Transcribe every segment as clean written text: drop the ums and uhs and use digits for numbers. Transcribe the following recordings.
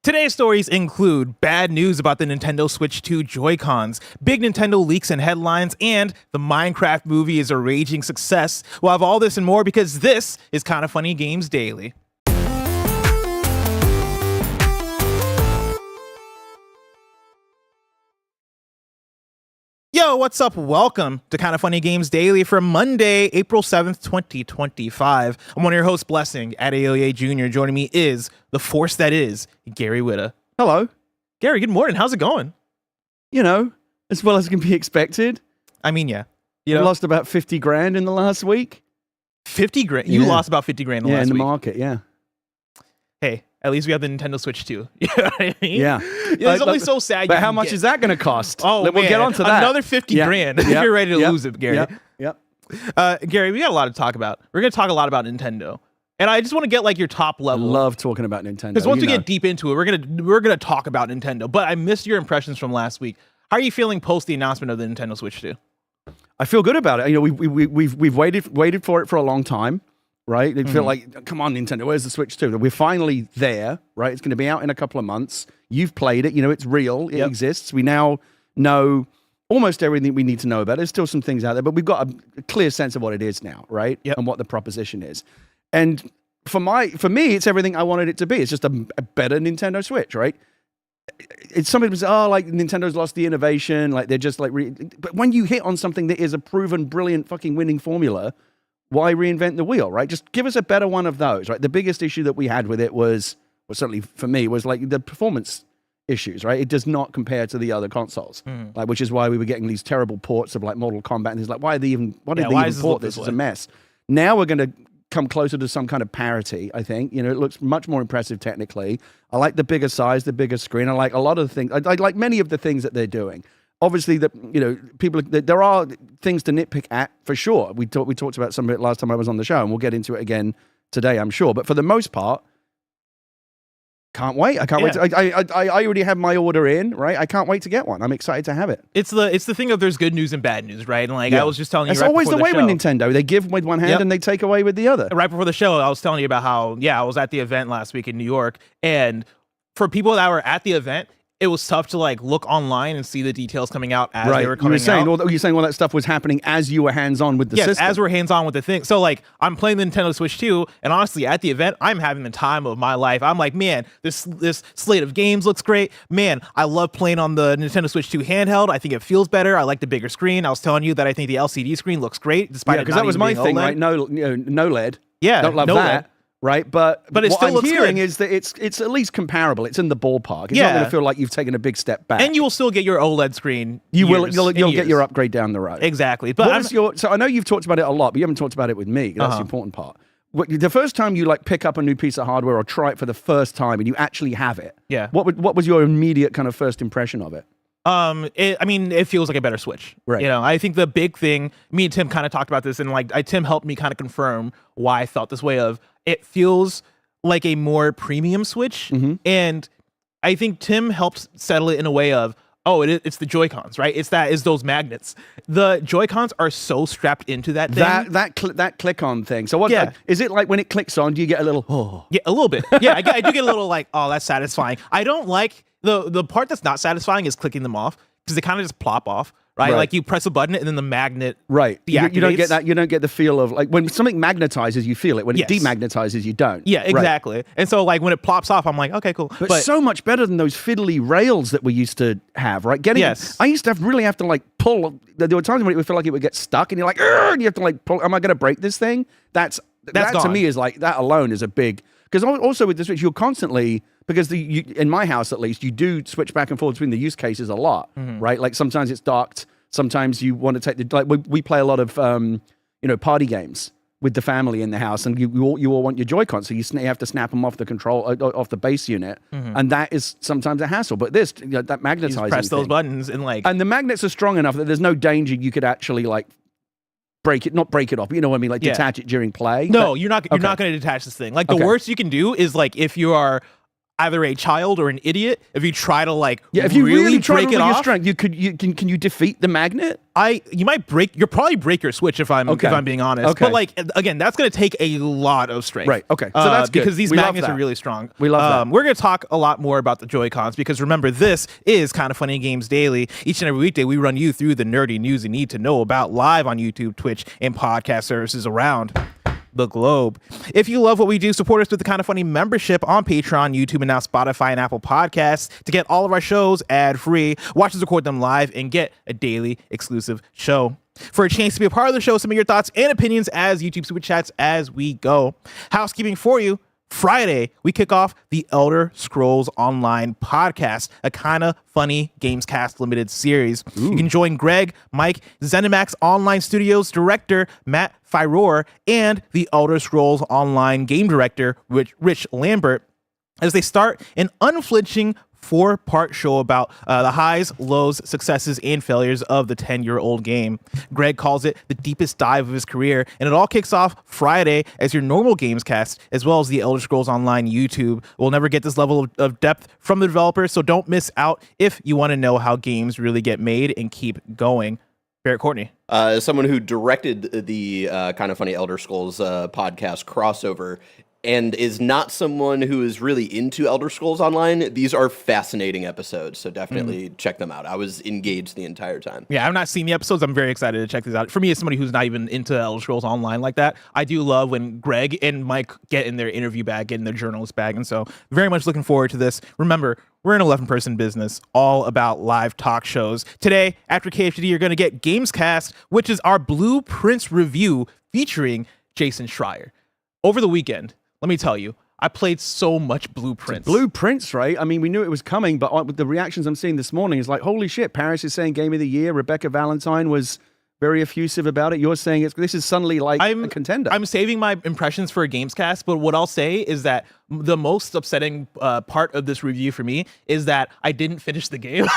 Today's stories include bad news about the Nintendo Switch 2 Joy-Cons, big Nintendo leaks and headlines, and the Minecraft movie is a raging success. We'll have all this and more because this is Kinda Funny Games Daily. Yo, what's up? Welcome to Kinda Funny Games Daily for Monday, April 7th, 2025. I'm one of your hosts, Blessing, at AOA Jr. Joining me is the force that is Gary Witta. Hello. Gary, good morning. How's it going? You know, as well as can be expected. I mean, yeah. You lost about 50 grand in the last week. 50 grand? You lost about 50 grand in the last week? Yeah, in the market, yeah. Hey, at least we have the Nintendo Switch 2. You know what I mean? Yeah. It's only so sad. But how much is that going to cost? Oh, we'll get onto that. Another 50 grand if you're ready to lose it, Gary. Yep. Gary, we got a lot to talk about. We're going to talk a lot about Nintendo. And I just want to get like your top level. I love talking about Nintendo. Because once we get deep into it, we're gonna talk about Nintendo. But I missed your impressions from last week. How are you feeling post the announcement of the Nintendo Switch 2? I feel good about it. You know, we've waited for it for a long time, right? They feel like, come on, Nintendo, where's the Switch 2? We're finally there, right? It's going to be out in a couple of months. You've played it. You know, it's real. It exists. We now know almost everything we need to know about it. There's still some things out there, but we've got a clear sense of what it is now, right? And what the proposition is. And for me, it's everything I wanted it to be. It's just a better Nintendo Switch, right? It's somebody says, oh, like Nintendo's lost the innovation, like they're just like, but when you hit on something that is a proven, brilliant, fucking winning formula, why reinvent the wheel, right? Just give us a better one of those, right? The biggest issue that we had with it was, well, certainly for me, was like the performance issues, right? It does not compare to the other consoles, like, which is why we were getting these terrible ports of like Mortal Kombat, and it's like, why did they even port this? It's a mess. Now we're going to come closer to some kind of parity, I think. You know, it looks much more impressive technically. I like the bigger size, the bigger screen. I like a lot of the things. I like many of the things that they're doing. Obviously, there are things to nitpick at for sure. We talked about some of it last time I was on the show, and we'll get into it again today, I'm sure. But for the most part, can't wait. I can't wait. I already have my order in, right? I can't wait to get one. I'm excited to have it. It's the thing of there's good news and bad news, right? And like I was just telling you, it's always the way with Nintendo. They give with one hand and they take away with the other. Right before the show, I was telling you about how I was at the event last week in New York, and for people that were at the event, it was tough to like look online and see the details coming out as they were coming out. You're saying all that stuff was happening as you were hands-on with the system. Yes, as we're hands-on with the thing. So like I'm playing the Nintendo Switch 2, and honestly at the event, I'm having the time of my life. I'm like, man, this slate of games looks great. Man, I love playing on the Nintendo Switch 2 handheld. I think it feels better. I like the bigger screen. I was telling you that I think the LCD screen looks great, despite because that was my thing, right? No LED. Yeah, don't love no that. LED. Right, but it what still I'm hearing good. is that it's at least comparable. It's in the ballpark. It's not going to feel like you've taken a big step back. And you will still get your OLED screen. You'll get your upgrade down the road. Exactly. But so I know you've talked about it a lot, but you haven't talked about it with me. That's the important part. The first time you like pick up a new piece of hardware or try it for the first time and you actually have it. Yeah. What was your immediate kind of first impression of it? It feels like a better Switch. Right. You know, I think the big thing, me and Tim kind of talked about this, and like Tim helped me kind of confirm why I felt this way. Of it feels like a more premium Switch, and I think Tim helped settle it in a way of, it's the Joy-Cons, right? It's those magnets. The Joy-Cons are so strapped into that thing. That click-on thing. So is it like when it clicks on, do you get a little, Yeah, a little bit. Yeah, I do get a little like, oh, that's satisfying. I don't like, the part that's not satisfying is clicking them off, because they kind of just plop off. Right? Like you press a button and then the magnet deactivates. You don't get that. You don't get the feel of like when something magnetizes, you feel it. When it demagnetizes, you don't. Yeah, exactly. Right. And so like when it plops off, I'm like, okay, cool. But so much better than those fiddly rails that we used to have, right? I used to really have to like pull. There were times when it would feel like it would get stuck, and you're like, and you have to like pull. Am I going to break this thing? That to me is like, that alone is a big. Because also with the Switch, you're constantly, because in my house at least, you do switch back and forth between the use cases a lot, right? Like sometimes it's docked, sometimes you want to take we play a lot of party games with the family in the house, and you all want your Joy-Con, so you have to snap them off the off the base unit, and that is sometimes a hassle. But that magnetizing, you press those buttons and the magnets are strong enough that there's no danger you could actually like not break it off, you know what I mean? Like detach it during play. No, you're not going to detach this thing. Like the worst you can do is like if you are either a child or an idiot if you try to like if you really try break to it your off. strength, can you defeat the magnet? You'll probably break your Switch if I'm being honest. Okay. But like again, that's going to take a lot of strength. Right. Okay. So that's good. because these We love magnets that. are really strong. We love that. We're going to talk a lot more about the Joy-Cons because remember, this is Kind of Funny Games Daily. Each and every weekday, we run you through the nerdy news you need to know about live on YouTube, Twitch, and podcast services around the globe. If you love what we do, support us with the Kind of Funny membership on Patreon, YouTube, and now Spotify and Apple Podcasts to get all of our shows ad-free, watch us record them live, and get a daily exclusive show. For a chance to be a part of the show, submit your thoughts and opinions as YouTube Super Chats as we go. Housekeeping for you. Friday, we kick off the Elder Scrolls Online podcast, a kind of funny Gamescast limited series. Ooh. You can join Greg, Mike, ZeniMax Online Studios director Matt Fyror, and the Elder Scrolls Online game director Rich Lambert as they start an unflinching 4-part show about the highs, lows, successes, and failures of the 10-year-old game. Greg calls it the deepest dive of his career, and it all kicks off Friday as your normal Gamescast, as well as the Elder Scrolls Online YouTube. We'll never get this level of depth from the developers, so don't miss out if you want to know how games really get made and keep going. Barrett Courtney. As someone who directed the Kind of Funny Elder Scrolls podcast crossover, and is not someone who is really into Elder Scrolls Online, these are fascinating episodes, so definitely check them out. I was engaged the entire time. Yeah, I've not seen the episodes. I'm very excited to check these out. For me, as somebody who's not even into Elder Scrolls Online like that, I do love when Greg and Mike get in their interview bag, get in their journalist bag, and so very much looking forward to this. Remember, we're an 11-person business, all about live talk shows. Today, after KFGD, you're going to get Gamescast, which is our Blueprints review featuring Jason Schreier. Over the weekend, let me tell you, I played so much Blueprints. Blueprints, right? I mean, we knew it was coming, but with the reactions I'm seeing this morning is like, holy shit, Paris is saying Game of the Year. Rebecca Valentine was very effusive about it. You're saying this is suddenly like a contender. I'm saving my impressions for a Gamescast, but what I'll say is that the most upsetting part of this review for me is that I didn't finish the game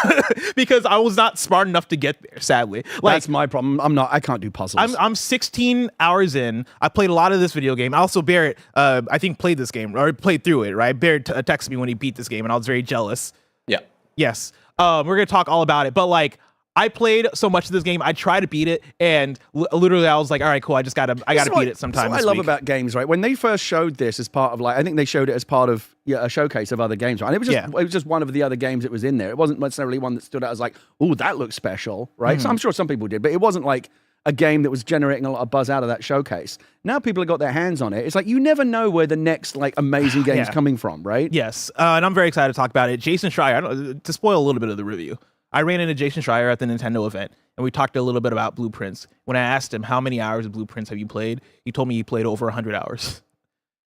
because I was not smart enough to get there, sadly. Like, that's my problem. I can't do puzzles. I'm 16 hours in. I played a lot of this video game. Also, Barrett, I think played this game or played through it, right? Barrett texted me when he beat this game and I was very jealous. Yeah. Yes. We're going to talk all about it, but like, I played so much of this game. I tried to beat it, and literally, I was like, "All right, cool. I gotta beat it sometime." That's what I love about games, right? When they first showed this as part of I think they showed it as part of a showcase of other games, right? And it was just one of the other games that was in there. It wasn't necessarily one that stood out as like, "Oh, that looks special," right? So I'm sure some people did, but it wasn't like a game that was generating a lot of buzz out of that showcase. Now people have got their hands on it. It's like you never know where the next like amazing game is coming from, right? Yes, and I'm very excited to talk about it. Jason Schreier, to spoil a little bit of the review. I ran into Jason Schreier at the Nintendo event, and we talked a little bit about Blueprints. When I asked him, how many hours of Blueprints have you played? He told me he played over 100 hours.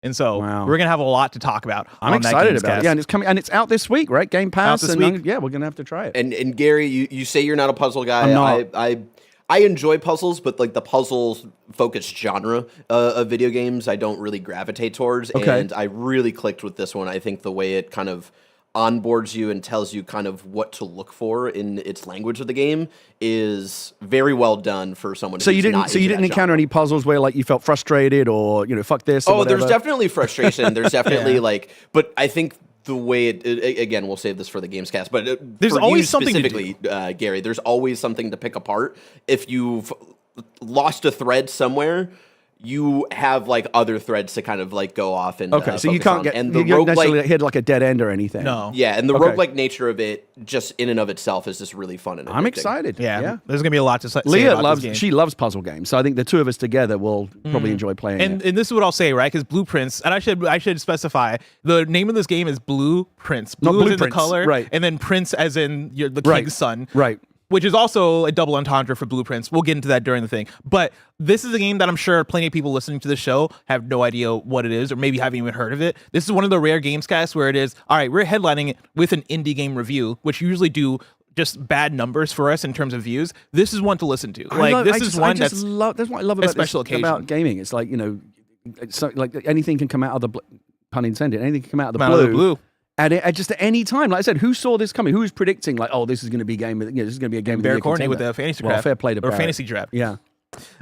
And so we're going to have a lot to talk about. I'm excited about it. Yeah, and it's coming, and it's out this week, right? Game Pass. Out this week. Yeah, we're going to have to try it. And Gary, you say you're not a puzzle guy. I'm not. I enjoy puzzles, but like the puzzle-focused genre of video games, I don't really gravitate towards. Okay. And I really clicked with this one. I think the way it kind of onboards you and tells you kind of what to look for in its language of the game is very well done for someone. So you didn't encounter any puzzles where like you felt frustrated or fuck this. Or whatever? There's definitely frustration. There's definitely but I think the way it again, we'll save this for the Gamescast, but there's always something specifically, to do. Gary, there's always something to pick apart. If you've lost a thread somewhere, you have like other threads to kind of like go off and so you can't get and the you don't necessarily hit like a dead end or anything. No, yeah, and the roguelike nature of it, just in and of itself, is just really fun and addicting. I'm excited. Yeah, there's gonna be a lot to say. Leah about this game. loves puzzle games, so I think the two of us together will probably enjoy playing it. And this is what I'll say, right? Because Blueprints, and I should specify the name of this game is Blueprints. Blue as in the color, right? And then Prince as in the king's son, right? Which is also a double entendre for Blueprints. We'll get into that during the thing. But this is a game that I'm sure plenty of people listening to the show have no idea what it is, or maybe haven't even heard of it. This is one of the rare Gamescasts where it is, all right, we're headlining it with an indie game review, which usually do just bad numbers for us in terms of views. This is one to listen to. That's what I love about gaming. It's like, it's like anything can come out of the, pun intended, anything can come out of the blue. And just at any time, like I said, who saw this coming? Who was predicting, like, oh, this is going to be a game? This is going to be a game. Barrett Courtney with the fantasy draft. Well, fair play to or Barrett. fantasy draft. Yeah.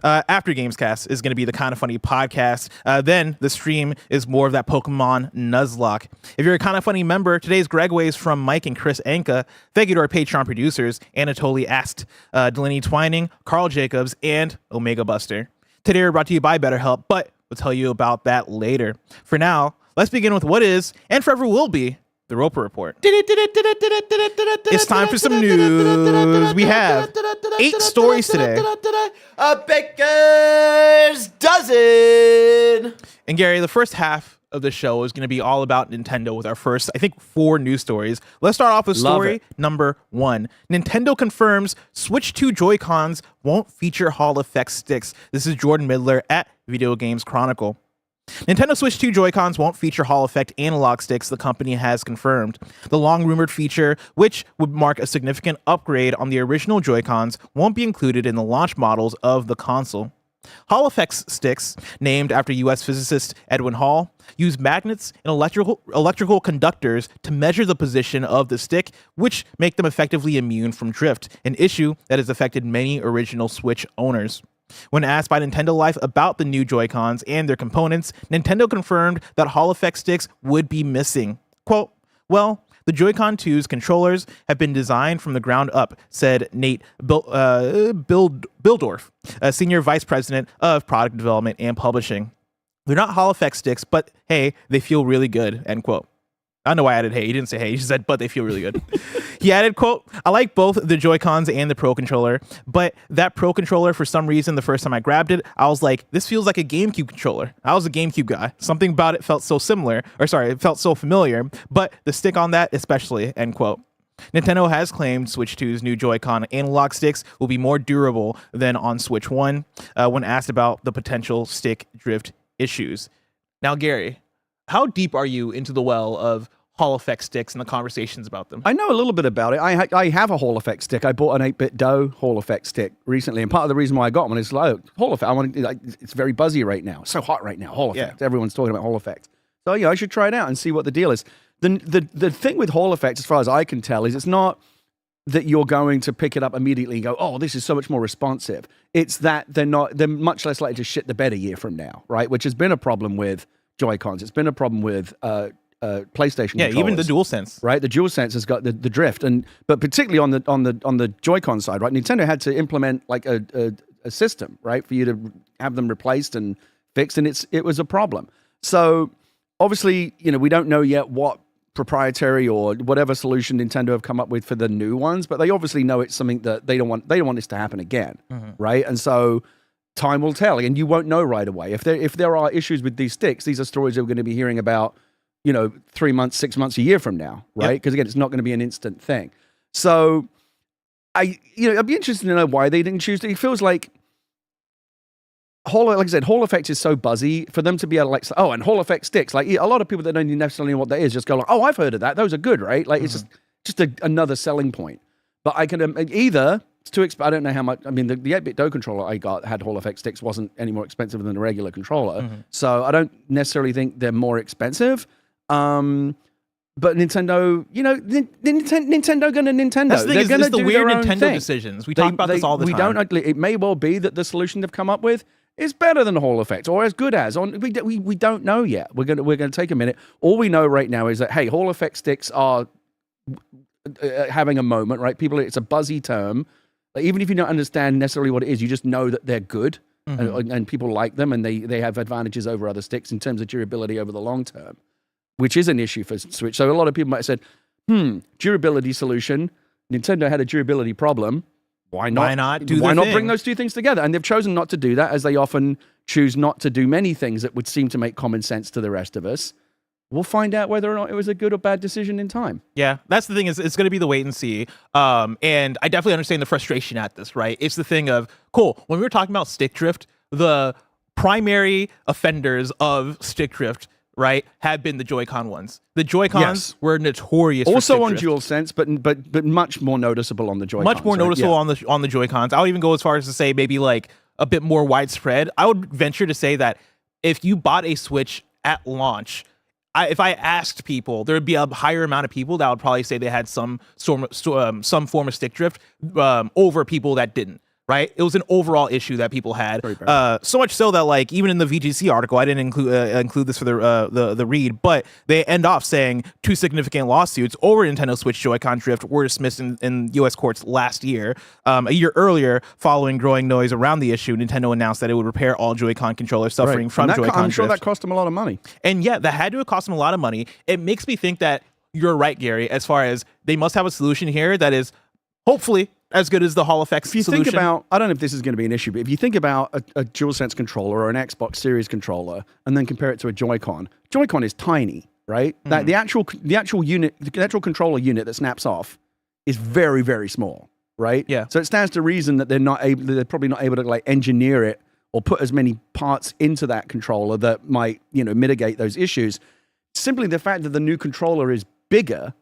After Gamescast is going to be the Kind of Funny podcast. Then the stream is more of that Pokemon Nuzlocke. If you're a Kind of Funny member, today's Greg Ways from Mike and Chris Anka. Thank you to our Patreon producers, Anatoly Ast, Delaney Twining, Carl Jacobs, and Omega Buster. Today we're brought to you by BetterHelp, but we'll tell you about that later. For now, let's begin with what is, and forever will be, the Roper Report. It's time for some news. We have 8 stories today. A baker's dozen. And Gary, the first half of the show is going to be all about Nintendo with our first, I think, 4 news stories. Let's start off with story number 1. Nintendo confirms Switch 2 Joy-Cons won't feature Hall effect sticks. This is Jordan Midler at Video Games Chronicle. Nintendo Switch 2 Joy-Cons won't feature Hall effect analog sticks, the company has confirmed. The long-rumored feature, which would mark a significant upgrade on the original Joy-Cons, won't be included in the launch models of the console. Hall effects sticks, named after U.S. physicist Edwin Hall, use magnets and electrical conductors to measure the position of the stick, which make them effectively immune from drift, an issue that has affected many original Switch owners. When asked by Nintendo Life about the new Joy-Cons and their components, Nintendo confirmed that Hall effect sticks would be missing. Quote, well, the Joy-Con 2's controllers have been designed from the ground up, said Nate Bildorf, a senior vice president of product development and publishing. They're not Hall effect sticks, but hey, they feel really good, end quote. I don't know why I added hey. He didn't say hey. He said, but they feel really good. He added, quote, I like both the Joy-Cons and the Pro Controller, but that Pro Controller, for some reason, the first time I grabbed it, I was like, this feels like a GameCube controller. I was a GameCube guy. Something about it felt so similar, it felt so familiar, but the stick on that especially, end quote. Nintendo has claimed Switch 2's new Joy-Con analog sticks will be more durable than on Switch 1 when asked about the potential stick drift issues. Now, Gary, how deep are you into the well of Hall effect sticks and the conversations about them? I know a little bit about it. I have a Hall effect stick. I bought an 8-bit dough Hall effect stick recently, and part of the reason why I got one is like Hall effect. It's very buzzy right now. It's so hot right now. Hall effect. Yeah. Everyone's talking about Hall effect. So I should try it out and see what the deal is. The thing with Hall effects, as far as I can tell, is it's not that you're going to pick it up immediately and go, oh, this is so much more responsive. It's that they're much less likely to shit the bed a year from now, right? Which has been a problem with Joy-Cons. It's been a problem with PlayStation. Yeah, even the DualSense. Right, the DualSense has got the drift, but particularly on the Joy-Con side, right? Nintendo had to implement like a system, right, for you to have them replaced and fixed, and it was a problem. So obviously, we don't know yet what proprietary or whatever solution Nintendo have come up with for the new ones, but they obviously know it's something that they don't want this to happen again, right? And so time will tell, and you won't know right away. If there are issues with these sticks, these are stories that we're going to be hearing about, 3 months, 6 months, a year from now, right? Because again, it's not going to be an instant thing. So I'd be interested to know why they didn't choose it. It feels like like I said, Hall effect is so buzzy for them to be able to and Hall effect sticks. Like a lot of people that don't necessarily know what that is just go like, oh, I've heard of that. Those are good, right? Like it's just another selling point. But I can either it's too expensive. I don't know how much. I mean, the 8-bit Dough controller I got had Hall effect sticks, wasn't any more expensive than a regular controller. So I don't necessarily think they're more expensive. But Nintendo, Nintendo going to Nintendo. That's the thing, it's the weird Nintendo decisions. We talk about this all the time. It may well be that the solution they've come up with is better than Hall effect or as good as. We don't know yet. We're gonna take a minute. All we know right now is that hey, Hall effect sticks are having a moment, right? It's a buzzy term. Like, even if you don't understand necessarily what it is, you just know that they're good and people like them, and they have advantages over other sticks in terms of durability over the long term, which is an issue for Switch. So a lot of people might have said, durability solution. Nintendo had a durability problem. Why not bring those two things together? And they've chosen not to do that, as they often choose not to do many things that would seem to make common sense to the rest of us. We'll find out whether or not it was a good or bad decision in time. Yeah, that's the thing, is it's going to be the wait and see. And I definitely understand the frustration at this, right? It's the thing of, cool, when we were talking about stick drift, the primary offenders of stick drift, right, have been the Joy-Con ones. The Joy-Cons were notorious also for on DualSense, but much more noticeable on the Joy-Cons. Much more noticeable on the Joy-Cons. I would even go as far as to say maybe like a bit more widespread. I would venture to say that if you bought a Switch at launch, if I asked people, there would be a higher amount of people that would probably say they had some form of stick drift over people that didn't. right? It was an overall issue that people had. Very bad. So much so that like even in the VGC article, I didn't include this for the read, but they end off saying 2 significant lawsuits over Nintendo Switch Joy-Con drift were dismissed in U.S. courts last year. A year earlier, following growing noise around the issue, Nintendo announced that it would repair all Joy-Con controllers suffering from Joy-Con I'm sure drift. that cost them a lot of money. And yeah, that had to have cost them a lot of money. It makes me think that you're right, Gary, as far as they must have a solution here that is hopefully as good as the Hall Effect solution. If you think about, I don't know if this is going to be an issue, but if you think about a DualSense controller or an Xbox Series controller and then compare it to a Joy-Con, Joy-Con is tiny, right? That the actual controller unit that snaps off is very, very small, right? Yeah. So it stands to reason that they're probably not able to like engineer it or put as many parts into that controller that might, mitigate those issues. Simply the fact that the new controller is bigger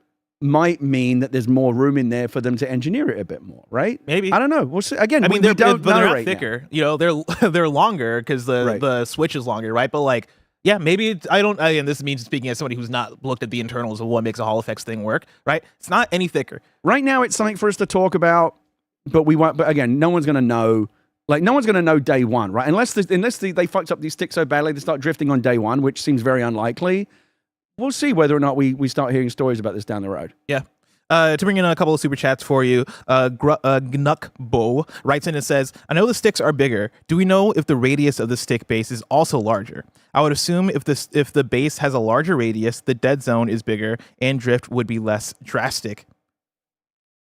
might mean that there's more room in there for them to engineer it a bit more, right? Maybe. I don't know. We'll see. Again, I mean, we don't they're know not right thicker. now. They're longer because Right. the Switch is longer, right? But like, yeah, maybe I don't. Again, this means speaking as somebody who's not looked at the internals of what makes a Hall Effects thing work, right? It's not any thicker. Right now, it's something for us to talk about, but we won't. But again, no one's going to know. Like, no one's going to know day one, right? Unless they fucked up these sticks so badly they start drifting on day one, which seems very unlikely. We'll see whether or not we start hearing stories about this down the road. Yeah. To bring in a couple of super chats for you, Gnuckbo writes in and says, I know the sticks are bigger. Do we know if the radius of the stick base is also larger? I would assume if the base has a larger radius, the dead zone is bigger and drift would be less drastic.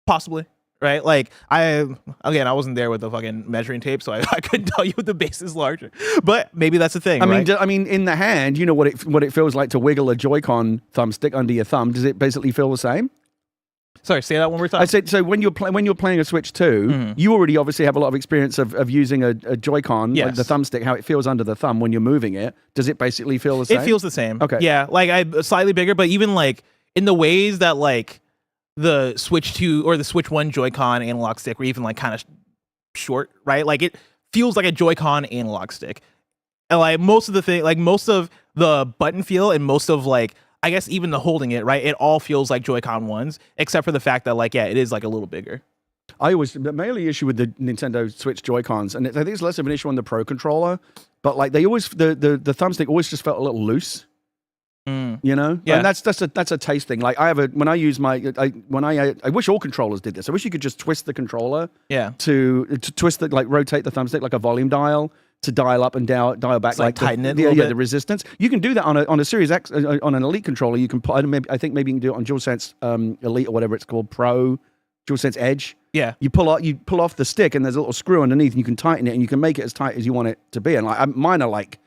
Possibly. Right? Like, I wasn't there with the fucking measuring tape, so I couldn't tell you if the base is larger. But maybe that's the thing, right? I mean, in the hand, you know what it feels like to wiggle a Joy-Con thumbstick under your thumb. Does it basically feel the same? Sorry, say that one more time. I said, so when you're playing a Switch 2, you already obviously have a lot of experience of using a Joy-Con, like the thumbstick, how it feels under the thumb when you're moving it. Does it basically feel the same? It feels the same. Okay. Yeah, like slightly bigger, but even like in the ways that like the Switch 2 or the Switch 1 Joy-Con analog stick were even like kind of short, right? Like it feels like a Joy-Con analog stick. And like most of the button feel and most of like, I guess even the holding it, right? It all feels like Joy-Con ones, except for the fact that like, yeah, it is like a little bigger. My only issue with the Nintendo Switch Joy-Cons, and I think it's less of an issue on the Pro controller, but like they always, the thumbstick always just felt a little loose. You know, Yeah. and that's a taste thing. Like I wish all controllers did this. I wish you could just twist the controller, to twist the rotate the thumbstick like a volume dial to dial up and dial back, like tighten it a little bit. the resistance. You can do that on a Series X on an Elite controller. You can I think maybe you can do it on DualSense Elite or whatever it's called, Pro, DualSense Edge. Yeah, you pull off the stick and there's a little screw underneath and you can tighten it and you can make it as tight as you want it to be. And like mine are like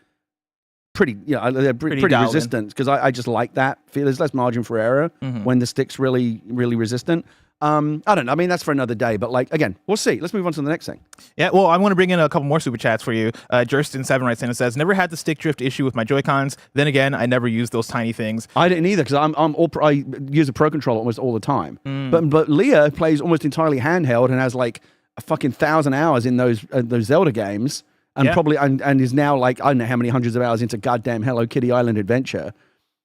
pretty, they're pretty resistant because I just like that feel. There's less margin for error when the stick's really, really resistant. I don't know. I mean, that's for another day. But like, again, we'll see. Let's move on to the next thing. Yeah, well, I want to bring in a couple more super chats for you. Jurston7 writes in and says, never had the stick drift issue with my Joy-Cons. Then again, I never used those tiny things. I didn't either because I use a Pro controller almost all the time. But Leah plays almost entirely handheld and has like a fucking 1,000 hours in those Zelda games. And probably and is now like, I don't know how many hundreds of hours into goddamn Hello Kitty Island Adventure.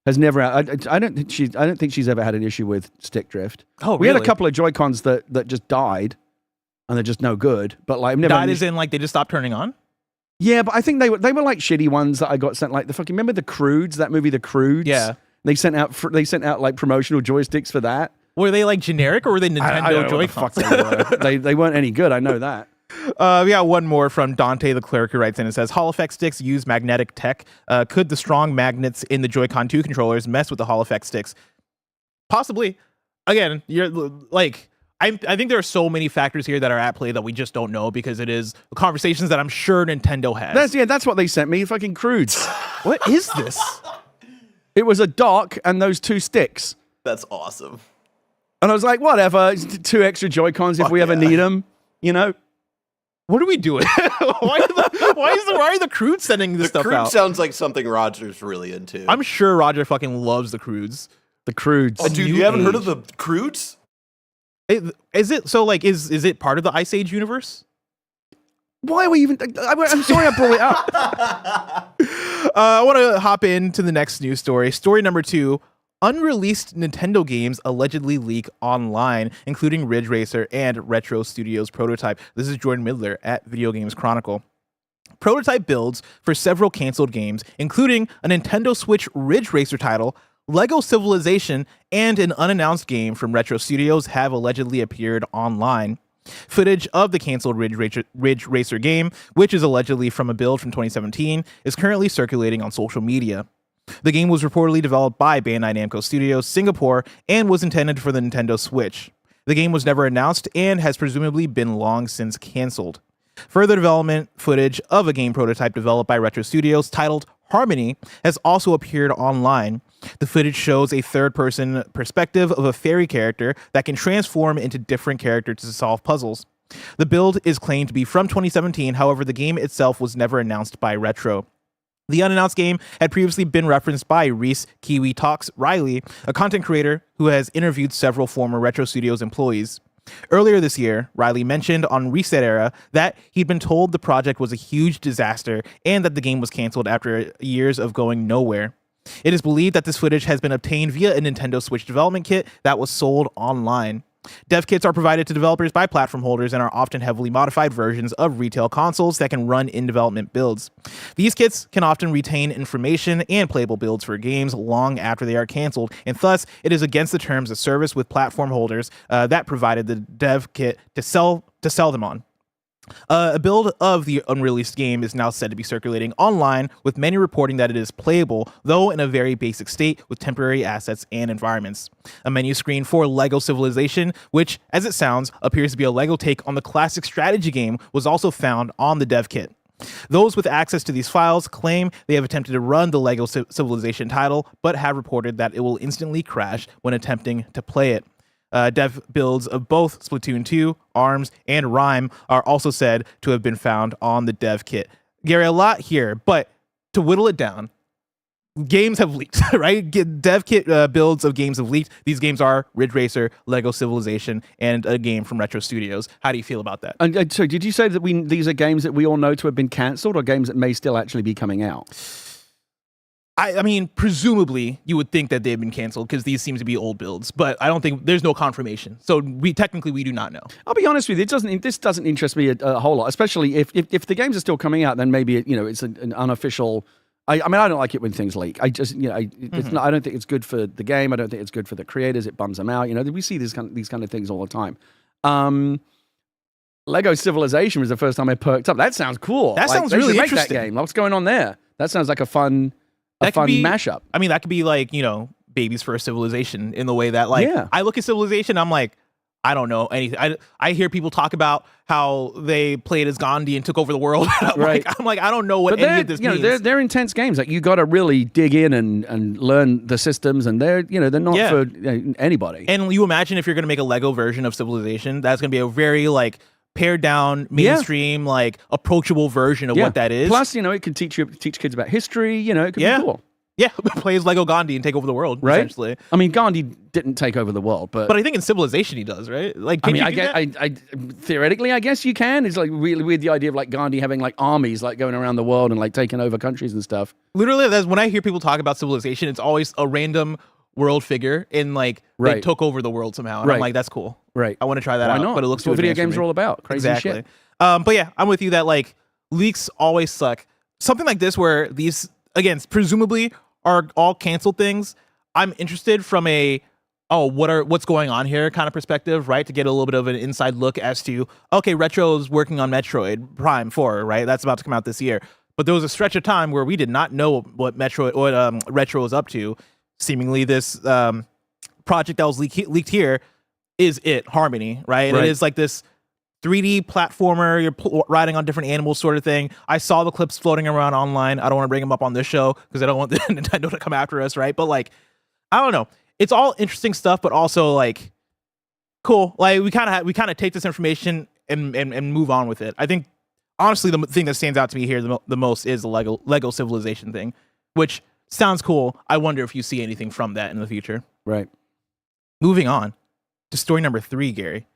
Has never. I don't think she's ever had an issue with stick drift. Oh, we really? had a couple of Joy-Cons that just died, and they're just no good. But like, I've never died as in like they just stopped turning on. Yeah, but I think they were like shitty ones that I got sent. Like the fucking remember the Croods, that movie, The Croods. Yeah, they sent out like promotional joysticks for that. Were they like generic or were they Nintendo Joy-Cons? They weren't any good. I know that. We got one more from Dante the Clerk who writes in and says, Hall Effect sticks use magnetic tech. Could the strong magnets in the Joy-Con 2 controllers mess with the Hall Effect sticks? Possibly. Again, you're like, I think there are so many factors here that are at play that we just don't know because it is conversations that I'm sure Nintendo has. That's what they sent me, fucking Croods. What is this? It was a dock and those 2 sticks. That's awesome. And I was like, whatever, 2 extra Joy-Cons if we ever need them, you know? What are we doing? why are the Croods sending this stuff out? The Croods sounds like something Roger's really into. I'm sure Roger fucking loves the Croods. The Croods. Oh, dude, you haven't heard of the Croods? Is it so? Like, is it part of the Ice Age universe? Why are we even? I'm sorry I brought it up. I want to hop into the next news story. Story number 2. Unreleased Nintendo games allegedly leak online, including Ridge Racer and Retro Studios Prototype. This is Jordan Midler at Video Games Chronicle. Prototype builds for several canceled games, including a Nintendo Switch Ridge Racer title, Lego Civilization, and an unannounced game from Retro Studios have allegedly appeared online. Footage of the canceled Ridge Racer game, which is allegedly from a build from 2017, is currently circulating on social media. The game was reportedly developed by Bandai Namco Studios Singapore and was intended for the Nintendo Switch. The game was never announced and has presumably been long since canceled. Further development footage of a game prototype developed by Retro Studios titled Harmony has also appeared online. The footage shows a third-person perspective of a fairy character that can transform into different characters to solve puzzles. The build is claimed to be from 2017, however, the game itself was never announced by Retro. The unannounced game had previously been referenced by Reese Kiwi Talks Riley, a content creator who has interviewed several former Retro Studios employees. Earlier this year, Riley mentioned on Reset Era that he'd been told the project was a huge disaster and that the game was canceled after years of going nowhere. It is believed that this footage has been obtained via a Nintendo Switch development kit that was sold online. Dev kits are provided to developers by platform holders and are often heavily modified versions of retail consoles that can run in development builds. These kits can often retain information and playable builds for games long after they are canceled, and thus it is against the terms of service with platform holders that provided the dev kit to sell them on. A build of the unreleased game is now said to be circulating online, with many reporting that it is playable, though in a very basic state with temporary assets and environments. A menu screen for Lego Civilization, which, as it sounds, appears to be a Lego take on the classic strategy game, was also found on the dev kit. Those with access to these files claim they have attempted to run the Lego Civilization title, but have reported that it will instantly crash when attempting to play it. Dev builds of both Splatoon 2, ARMS, and Rhyme are also said to have been found on the dev kit. Gary, a lot here, but to whittle it down, games have leaked, right? Dev kit builds of games have leaked. These games are Ridge Racer, Lego Civilization, and a game from Retro Studios. How do you feel about that? And so did you say that these are games that we all know to have been cancelled, or games that may still actually be coming out? I mean, presumably you would think that they've been canceled because these seem to be old builds, but I don't think there's no confirmation. So we do not know. I'll be honest with you, this doesn't interest me a whole lot, especially if the games are still coming out, then maybe it's an unofficial. I mean, I don't like it when things leak. I just it's not, I don't think it's good for the game. I don't think it's good for the creators. It bums them out. We see these kind of things all the time. Lego Civilization was the first time I perked up. That sounds cool. That sounds really make interesting. That game. What's going on there? That sounds like a fun mashup. I mean, that could be like, Babies for a Civilization in the way that I look at Civilization, I'm like, I don't know anything. I hear people talk about how they played as Gandhi and took over the world. I'm like, I don't know what any of this means. They're intense games. Like, you got to really dig in and learn the systems, and they're not for anybody. And you imagine if you're going to make a Lego version of Civilization, that's going to be a very pared down, mainstream, approachable version of what that is. Plus, it can teach kids about history. It could be cool. Yeah, play as Lego Gandhi and take over the world, essentially. I mean, Gandhi didn't take over the world, but I think in Civilization he does, right? I theoretically, I guess you can. It's really weird, the idea of Gandhi having armies going around the world and taking over countries and stuff. Literally, that's when I hear people talk about Civilization, it's always a random world figure in they took over the world somehow. And I'm like, that's cool. Right. I want to try that out. Not? But it looks what video games are all about. Crazy shit. But yeah, I'm with you that leaks always suck. Something like this where these, again, presumably are all canceled things. I'm interested from what's going on here kind of perspective, right? To get a little bit of an inside look as to, okay, Retro's working on Metroid Prime 4, right? That's about to come out this year. But there was a stretch of time where we did not know what Retro was up to. Seemingly this project that was leaked here is Harmony, right? And it is this 3D platformer, you're riding on different animals sort of thing. I saw the clips floating around online. I don't want to bring them up on this show because I don't want the Nintendo to come after us, right? But I don't know. It's all interesting stuff, but also cool. We kind of take this information and move on with it. I think honestly the thing that stands out to me here the most is the Lego Civilization thing, which sounds cool. I wonder if you see anything from that in the future. Right. Moving on to story number 3, Gary.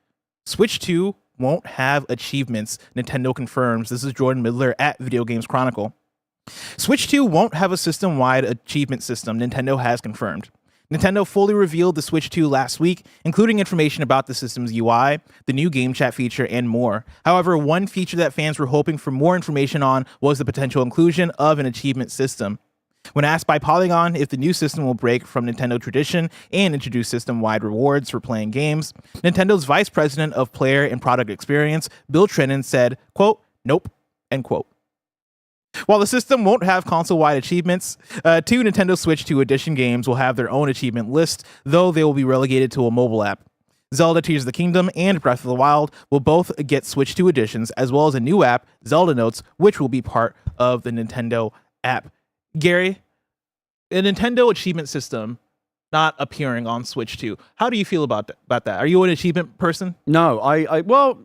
Switch 2 won't have achievements, Nintendo confirms. This is Jordan Midler at Video Games Chronicle. Switch 2 won't have a system-wide achievement system, Nintendo has confirmed. Nintendo fully revealed the Switch 2 last week, including information about the system's UI, the new game chat feature, and more. However, one feature that fans were hoping for more information on was the potential inclusion of an achievement system. When asked by Polygon if the new system will break from Nintendo tradition and introduce system-wide rewards for playing games, Nintendo's Vice President of Player and Product Experience, Bill Trennan, said, quote, "Nope," end quote. While the system won't have console-wide achievements, 2 Nintendo Switch 2 Edition games will have their own achievement list, though they will be relegated to a mobile app. Zelda Tears of the Kingdom and Breath of the Wild will both get Switch 2 editions, as well as a new app, Zelda Notes, which will be part of the Nintendo app. Gary, a Nintendo achievement system not appearing on Switch 2. How do you feel about that? Are you an achievement person? No, well,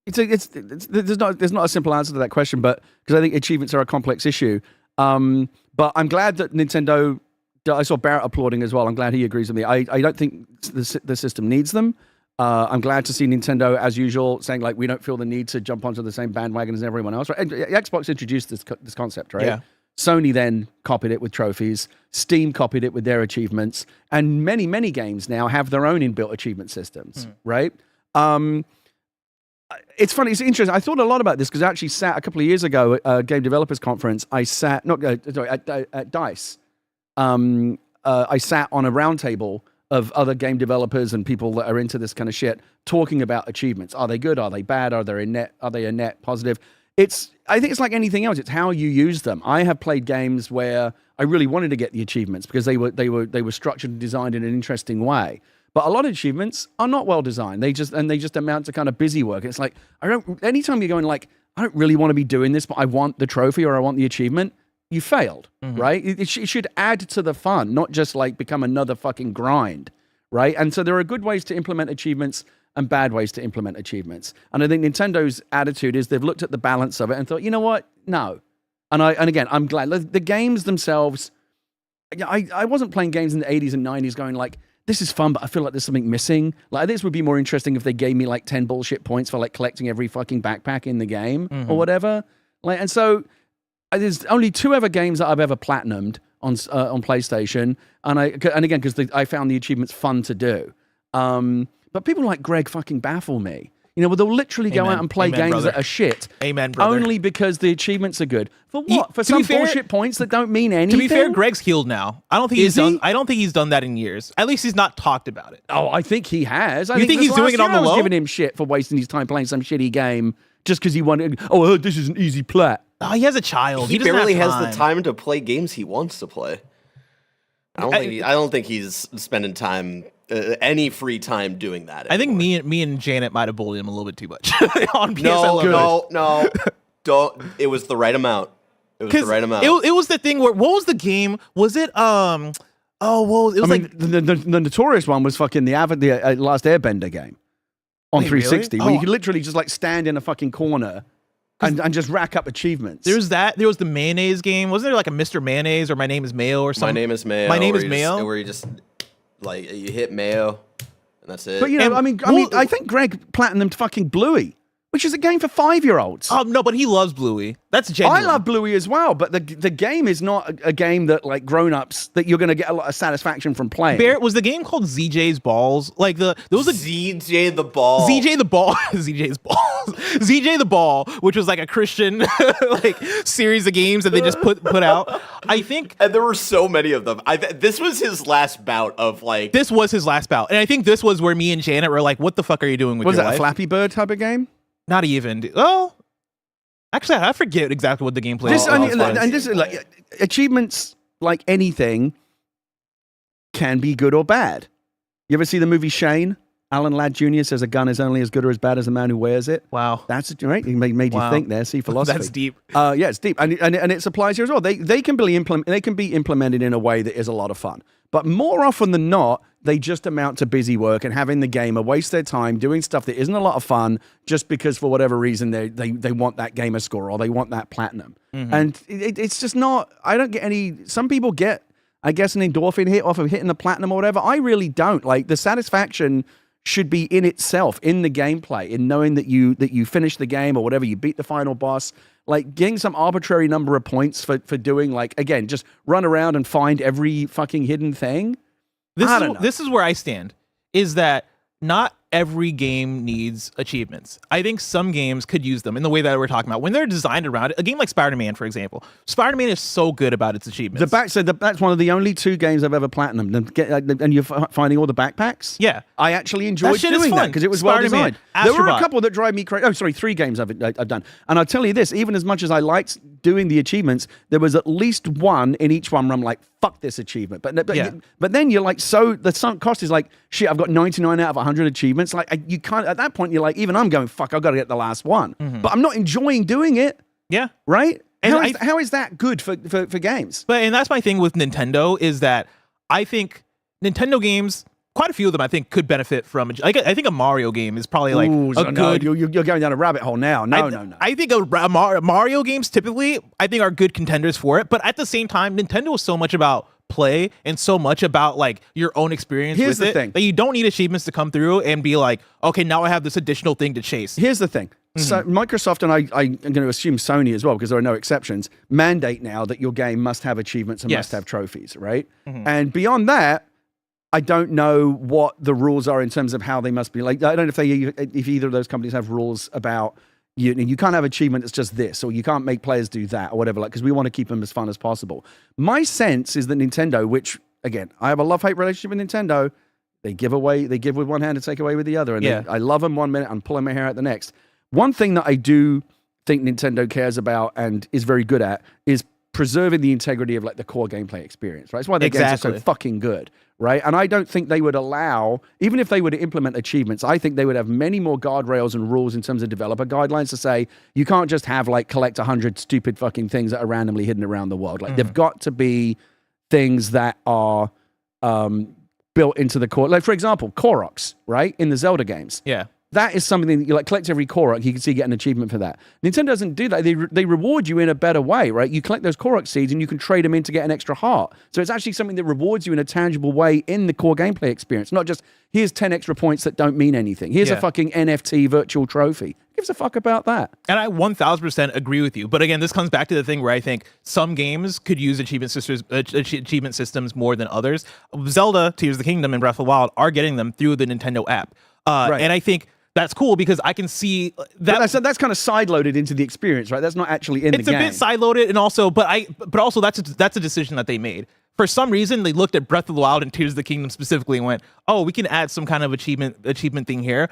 there's not a simple answer to that question, but because I think achievements are a complex issue. But I'm glad that Nintendo. I saw Barrett applauding as well. I'm glad he agrees with me. I don't think the system needs them. I'm glad to see Nintendo, as usual, saying like we don't feel the need to jump onto the same bandwagon as everyone else. Right? And Xbox introduced this concept, right? Yeah. Sony then copied it with trophies. Steam copied it with their achievements, and many games now have their own inbuilt achievement systems, right? It's funny, it's interesting. I thought a lot about this because I actually sat a couple of years ago at a game developers conference. I sat at DICE. I sat on a round table of other game developers and people that are into this kind of shit talking about achievements. Are they good? Are they bad? Are they a net positive? I think it's like anything else. It's how you use them. I have played games where I really wanted to get the achievements because they were structured and designed in an interesting way. But a lot of achievements are not well designed. They just amount to kind of busy work. It's like anytime you're going like, I don't really want to be doing this, but I want the trophy or I want the achievement, you failed, right? It should add to the fun, not just like become another fucking grind, right? And so there are good ways to implement achievements and bad ways to implement achievements. And I think Nintendo's attitude is they've looked at the balance of it and thought, you know what? No. And again, I'm glad. The games themselves, I wasn't playing games in the 80s and 90s going like, this is fun, but I feel like there's something missing. Like this would be more interesting if they gave me like 10 bullshit points for like collecting every fucking backpack in the game or whatever. Like, and so there's only 2 other games that I've ever platinumed on PlayStation. And again, because I found the achievements fun to do. But people like Greg fucking baffle me. You know, they'll literally go out and play games that are shit. Amen, brother. Only because the achievements are good. For what? For some bullshit points that don't mean anything? To be fair, Greg's healed now. I don't think he's done that in years. At least he's not talked about it. Oh, I think he has. You think he's doing it on the low? I was giving him shit for wasting his time playing some shitty game just because he wanted, I heard this is an easy plat. Oh, he has a child. He barely has the time to play games he wants to play. I don't think he's spending time, any free time doing that anymore. I think me and Janet might have bullied him a little bit too much on PS. No. Don't. It was the right amount. It was the right amount. It was the thing where, what was the game? Was it, it was the notorious one was fucking the Last Airbender game on 360, really? where you could literally just like stand in a fucking corner and just rack up achievements. There was the mayonnaise game. Wasn't there like a Mr. Mayonnaise or My Name is Mayo or something? My Name is Mayo. My Name is Mayo. Where you just like you hit Mayo and that's it. But you know, I think Greg platinumed fucking Bluey, which is a game for 5-year-olds. Oh no, but he loves Bluey. That's genuine. I love Bluey as well, but the game is not a game that like grown-ups that you're going to get a lot of satisfaction from playing. Barrett, was the game called ZJ's Balls? Like there was a ZJ the Ball. ZJ the Ball. ZJ's Balls. ZJ the Ball, which was like a Christian like series of games that they just put out. I think, and there were so many of them. This was his last bout of like. This was his last bout, and I think this was where me and Janet were like, "What the fuck are you doing with your life?" Was that a Flappy Bird type of game? Not even. Oh, actually, I forget exactly what the gameplay was. And this is like achievements, like anything, can be good or bad. You ever see the movie Shane? Alan Ladd Jr. says a gun is only as good or as bad as the man who wears it. Wow, that's right. It made you think there. See philosophy. That's deep. Yeah, it's deep, and it applies here as well. They can be implemented in a way that is a lot of fun, but more often than not, they just amount to busy work and having the gamer waste their time doing stuff that isn't a lot of fun just because for whatever reason they want that gamer score or they want that platinum. And it's just not. I don't get any. Some people get, I guess, an endorphin hit off of hitting the platinum or whatever. I really don't. Like the satisfaction should be in itself, in the gameplay, in knowing that you finish the game or whatever, you beat the final boss. Like getting some arbitrary number of points for doing like, again, just run around and find every fucking hidden thing. This is where I stand, is that not every game needs achievements. I think some games could use them in the way that we're talking about. When they're designed around it, a game like Spider-Man, for example. Spider-Man is so good about its achievements. That's one of the only 2 games I've ever platinumed. And you're finding all the backpacks? Yeah. I actually enjoyed doing that because it was well designed. There were a couple that drive me crazy. Oh, sorry, 3 games I've done. And I'll tell you this, even as much as I liked doing the achievements, there was at least one in each one where I'm like, fuck this achievement. But then you're like, the sunk cost is like, shit, I've got 99 out of 100 achievements. Like, you can't, at that point, you're like, even I'm going, fuck, I've got to get the last one. But I'm not enjoying doing it. Yeah. Right? And how is that good for games? And that's my thing with Nintendo, is that I think Nintendo games, quite a few of them, I think, could benefit from. I think a Mario game is probably like good. You're going down a rabbit hole now. No. I think Mario games typically, I think, are good contenders for it. But at the same time, Nintendo is so much about play and so much about like your own experience with it that you don't need achievements to come through and be like, okay, now I have this additional thing to chase. Here's the thing. So Microsoft, and I'm going to assume Sony as well, because there are no exceptions, mandate now that your game must have achievements and must have trophies, right? And beyond that, I don't know what the rules are in terms of how they must be. Like, I don't know if either of those companies have rules about you can't have achievement that's just this, or you can't make players do that, or whatever. Like, because we want to keep them as fun as possible. My sense is that Nintendo, which again, I have a love-hate relationship with Nintendo. They give with one hand and take away with the other, and I love them one minute and pulling my hair out the next. One thing that I do think Nintendo cares about and is very good at is preserving the integrity of like the core gameplay experience, right? That's why their games are so fucking good, right? And I don't think they would allow, even if they were to implement achievements, I think they would have many more guardrails and rules in terms of developer guidelines to say, you can't just have like collect 100 stupid fucking things that are randomly hidden around the world. Like they've got to be things that are built into the core. Like for example, Koroks, right? In the Zelda games. Yeah. That is something that you like collect every Korok, you can see get an achievement for that. Nintendo doesn't do that. They reward you in a better way, right? You collect those Korok seeds and you can trade them in to get an extra heart. So it's actually something that rewards you in a tangible way in the core gameplay experience. Not just, here's 10 extra points that don't mean anything. Here's a fucking NFT virtual trophy. Who gives a fuck about that? And I 1000% agree with you. But again, this comes back to the thing where I think some games could use achievement systems more than others. Zelda, Tears of the Kingdom, and Breath of the Wild are getting them through the Nintendo app. And I think that's cool because I can see that that's kind of sideloaded into the experience, right? That's not actually in the game. It's a bit sideloaded, and also, but also that's a decision that they made. For some reason, they looked at Breath of the Wild and Tears of the Kingdom specifically and went, "Oh, we can add some kind of achievement thing here."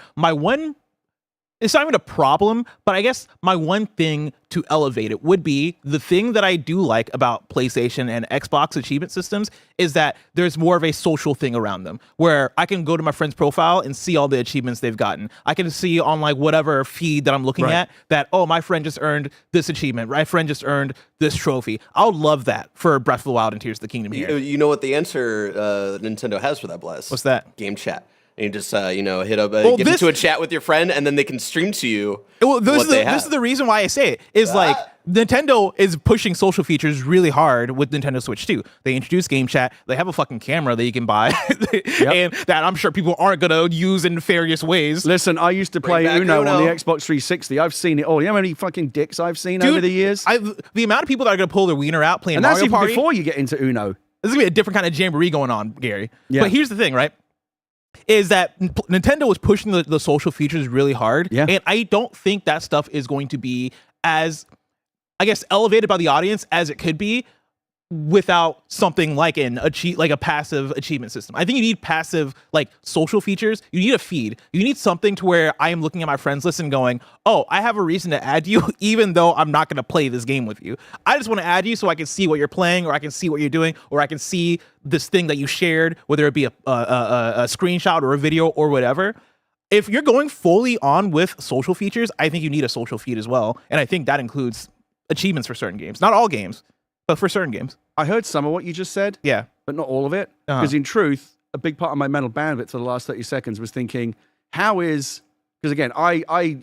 It's not even a problem, but I guess my one thing to elevate it would be the thing that I do like about PlayStation and Xbox achievement systems is that there's more of a social thing around them where I can go to my friend's profile and see all the achievements they've gotten. I can see on like whatever feed that I'm looking at that, oh, my friend just earned this achievement. My friend just earned this trophy. I would love that for Breath of the Wild and Tears of the Kingdom here. You know what the answer Nintendo has for that, Bless? What's that? Game chat. And you just, hit up, get into a chat with your friend, and then they can stream to you this is the reason why I say it, is like, Nintendo is pushing social features really hard with Nintendo Switch 2. They introduced Game Chat. They have a fucking camera that you can buy, and that I'm sure people aren't going to use in nefarious ways. Listen, I used to play Uno on the Xbox 360. I've seen it all. You know how many fucking dicks I've seen over the years? The amount of people that are going to pull their wiener out playing Mario Party. And that's even before you get into Uno. This is going to be a different kind of jamboree going on, Gary. Yeah. But here's the thing, right? Is that Nintendo was pushing the social features really hard. Yeah. And I don't think that stuff is going to be as, I guess, elevated by the audience as it could be without something like a passive achievement system. I think you need passive like social features. You need a feed. You need something to where I am looking at my friends list and going, oh, I have a reason to add you even though I'm not going to play this game with you. I just want to add you so I can see what you're playing, or I can see what you're doing, or I can see this thing that you shared, whether it be a screenshot or a video or whatever. If you're going fully on with social features, I think you need a social feed as well. And I think that includes achievements for certain games. Not all games, but for certain games. I heard some of what you just said. Yeah. But not all of it. Because in truth, a big part of my mental bandwidth for the last 30 seconds was thinking, because again, I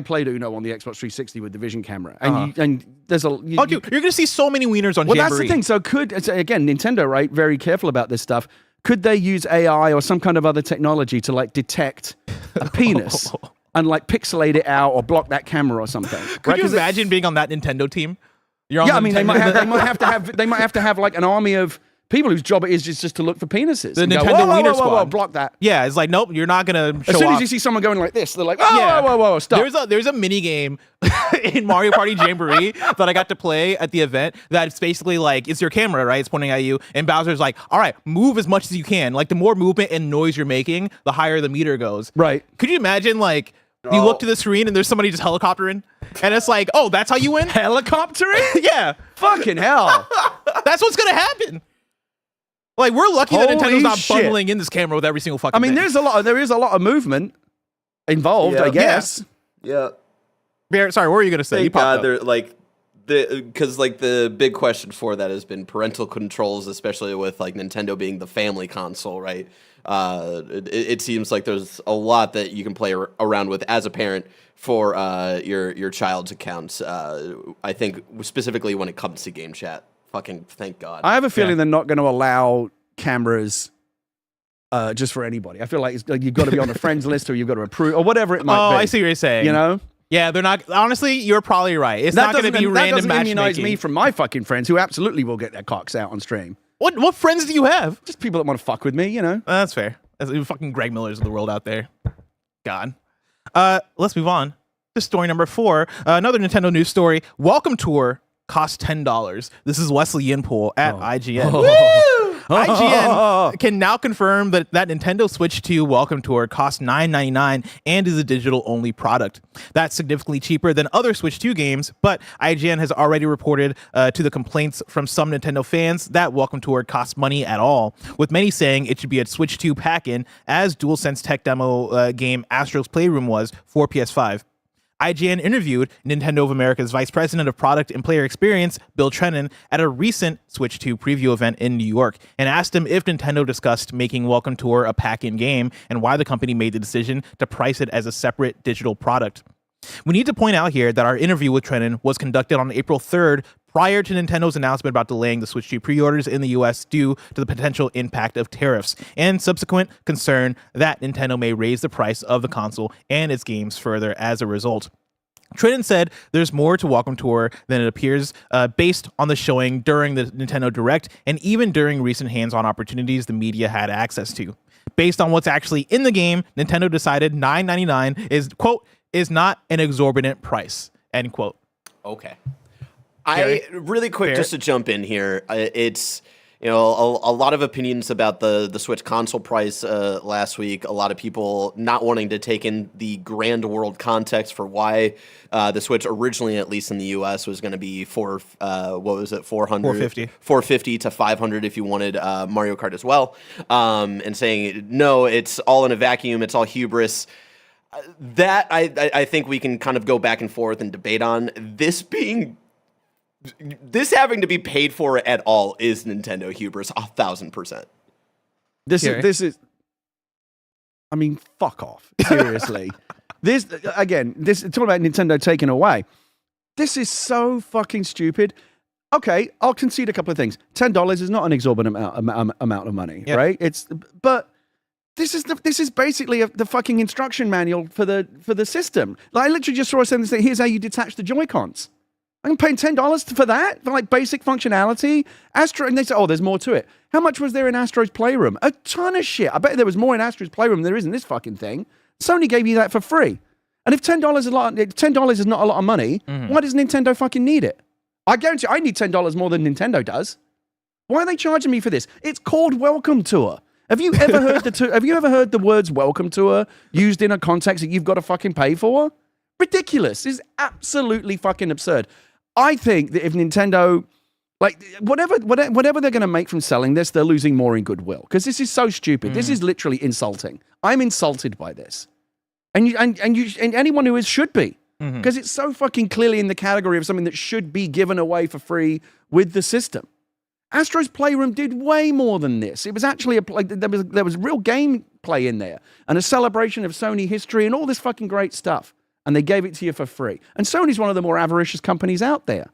played Uno on the Xbox 360 with the Vision camera. And there's a... you're going to see so many wieners on Jamboree. Well, that's the thing. So again, Nintendo, right, very careful about this stuff. Could they use AI or some kind of other technology to like detect a penis and like pixelate it out or block that camera or something? Could you imagine being on that Nintendo team? They might have to have like an army of people whose job it is just to look for penises. The and go, Nintendo whoa, Wiener whoa, whoa, Squad. block that. Yeah, it's like, nope, you're not gonna show As soon off. as you see someone going like this, they're like, whoa, stop. There's a mini game in Mario Party Jamboree that I got to play at the event that's basically like, it's your camera, right? It's pointing at you, and Bowser's like, all right, move as much as you can. Like, the more movement and noise you're making, the higher the meter goes. Right. Could you imagine, like, you look to the screen and there's somebody just helicoptering, and it's like, oh, that's how you win? Helicoptering? Yeah. Fucking hell. That's what's gonna happen. Like, we're lucky that Holy Nintendo's not shit. bundling in this camera with every single fucking I mean, thing. there is a lot of movement involved, Yeah. I guess. Yeah. Barrett, sorry, what were you gonna say? You Thank popped God up. they're like because like the big question for that has been parental controls, especially with like Nintendo being the family console, right? It seems like there's a lot that you can play around with as a parent for your child's accounts. I think specifically when it comes to game chat. Fucking thank God. I have a feeling they're not going to allow cameras just for anybody. I feel like you've got to be on a friends list or you've got to approve or whatever it might be. I see what you're saying. You know? Yeah, they're not. Honestly, you're probably right. It's not going to be that random doesn't immunize matchmaking. me from my fucking friends who absolutely will get their cocks out on stream. What friends do you have? Just people that want to fuck with me, you know? That's fair. That's fucking Greg Millers of the world out there. God. Let's move on to story number 4. Another Nintendo news story. Welcome Tour costs $10. This is Wesley Yinpool at IGN. Woo! IGN can now confirm that Nintendo Switch 2 Welcome Tour costs $9.99 and is a digital-only product. That's significantly cheaper than other Switch 2 games, but IGN has already reported to the complaints from some Nintendo fans that Welcome Tour costs money at all, with many saying it should be a Switch 2 pack-in, as DualSense tech demo game Astro's Playroom was for PS5. IGN interviewed Nintendo of America's Vice President of Product and Player Experience, Bill Trennan, at a recent Switch 2 preview event in New York and asked him if Nintendo discussed making Welcome Tour a pack-in game and why the company made the decision to price it as a separate digital product. We need to point out here that our interview with Trennan was conducted on April 3rd, prior to Nintendo's announcement about delaying the Switch 2 pre-orders in the US due to the potential impact of tariffs and subsequent concern that Nintendo may raise the price of the console and its games further as a result. Trennan said there's more to Welcome Tour than it appears based on the showing during the Nintendo Direct and even during recent hands-on opportunities the media had access to. Based on what's actually in the game, Nintendo decided $9.99 is, quote, is not an exorbitant price, end quote. Okay. Gary? Really quick, Barrett? just to jump in here, it's a lot of opinions about the Switch console price last week. A lot of people not wanting to take in the grand world context for why the Switch originally, at least in the US, was going to be for what was it, 450 to 500 if you wanted Mario Kart as well, and saying no, it's all in a vacuum, it's all hubris. That I think we can kind of go back and forth and debate on. This having to be paid for at all is Nintendo hubris, 1,000%. This is. I mean, fuck off. Seriously. This talking about Nintendo taking away. This is so fucking stupid. Okay, I'll concede a couple of things. $10 is not an exorbitant amount of money, right? But this is basically the fucking instruction manual for the system. Like, I literally just saw us saying this thing. Here's how you detach the Joy-Cons. I'm paying $10 for that, for like basic functionality. And they say, oh, there's more to it. How much was there in Astro's Playroom? A ton of shit. I bet there was more in Astro's Playroom than there is in this fucking thing. Sony gave you that for free. And if $10 is $10 is not a lot of money, why does Nintendo fucking need it? I guarantee I need $10 more than Nintendo does. Why are they charging me for this? It's called Welcome Tour. Have you ever heard the words Welcome Tour used in a context that you've got to fucking pay for? Ridiculous. It's absolutely fucking absurd. I think that if Nintendo, like, whatever they're going to make from selling this, they're losing more in goodwill because this is so stupid. This is literally insulting. I'm insulted by this, and anyone who is should be, because it's so fucking clearly in the category of something that should be given away for free with the system. Astro's Playroom did way more than this. It was actually there was real gameplay in there and a celebration of Sony history and all this fucking great stuff. And they gave it to you for free. And Sony's one of the more avaricious companies out there.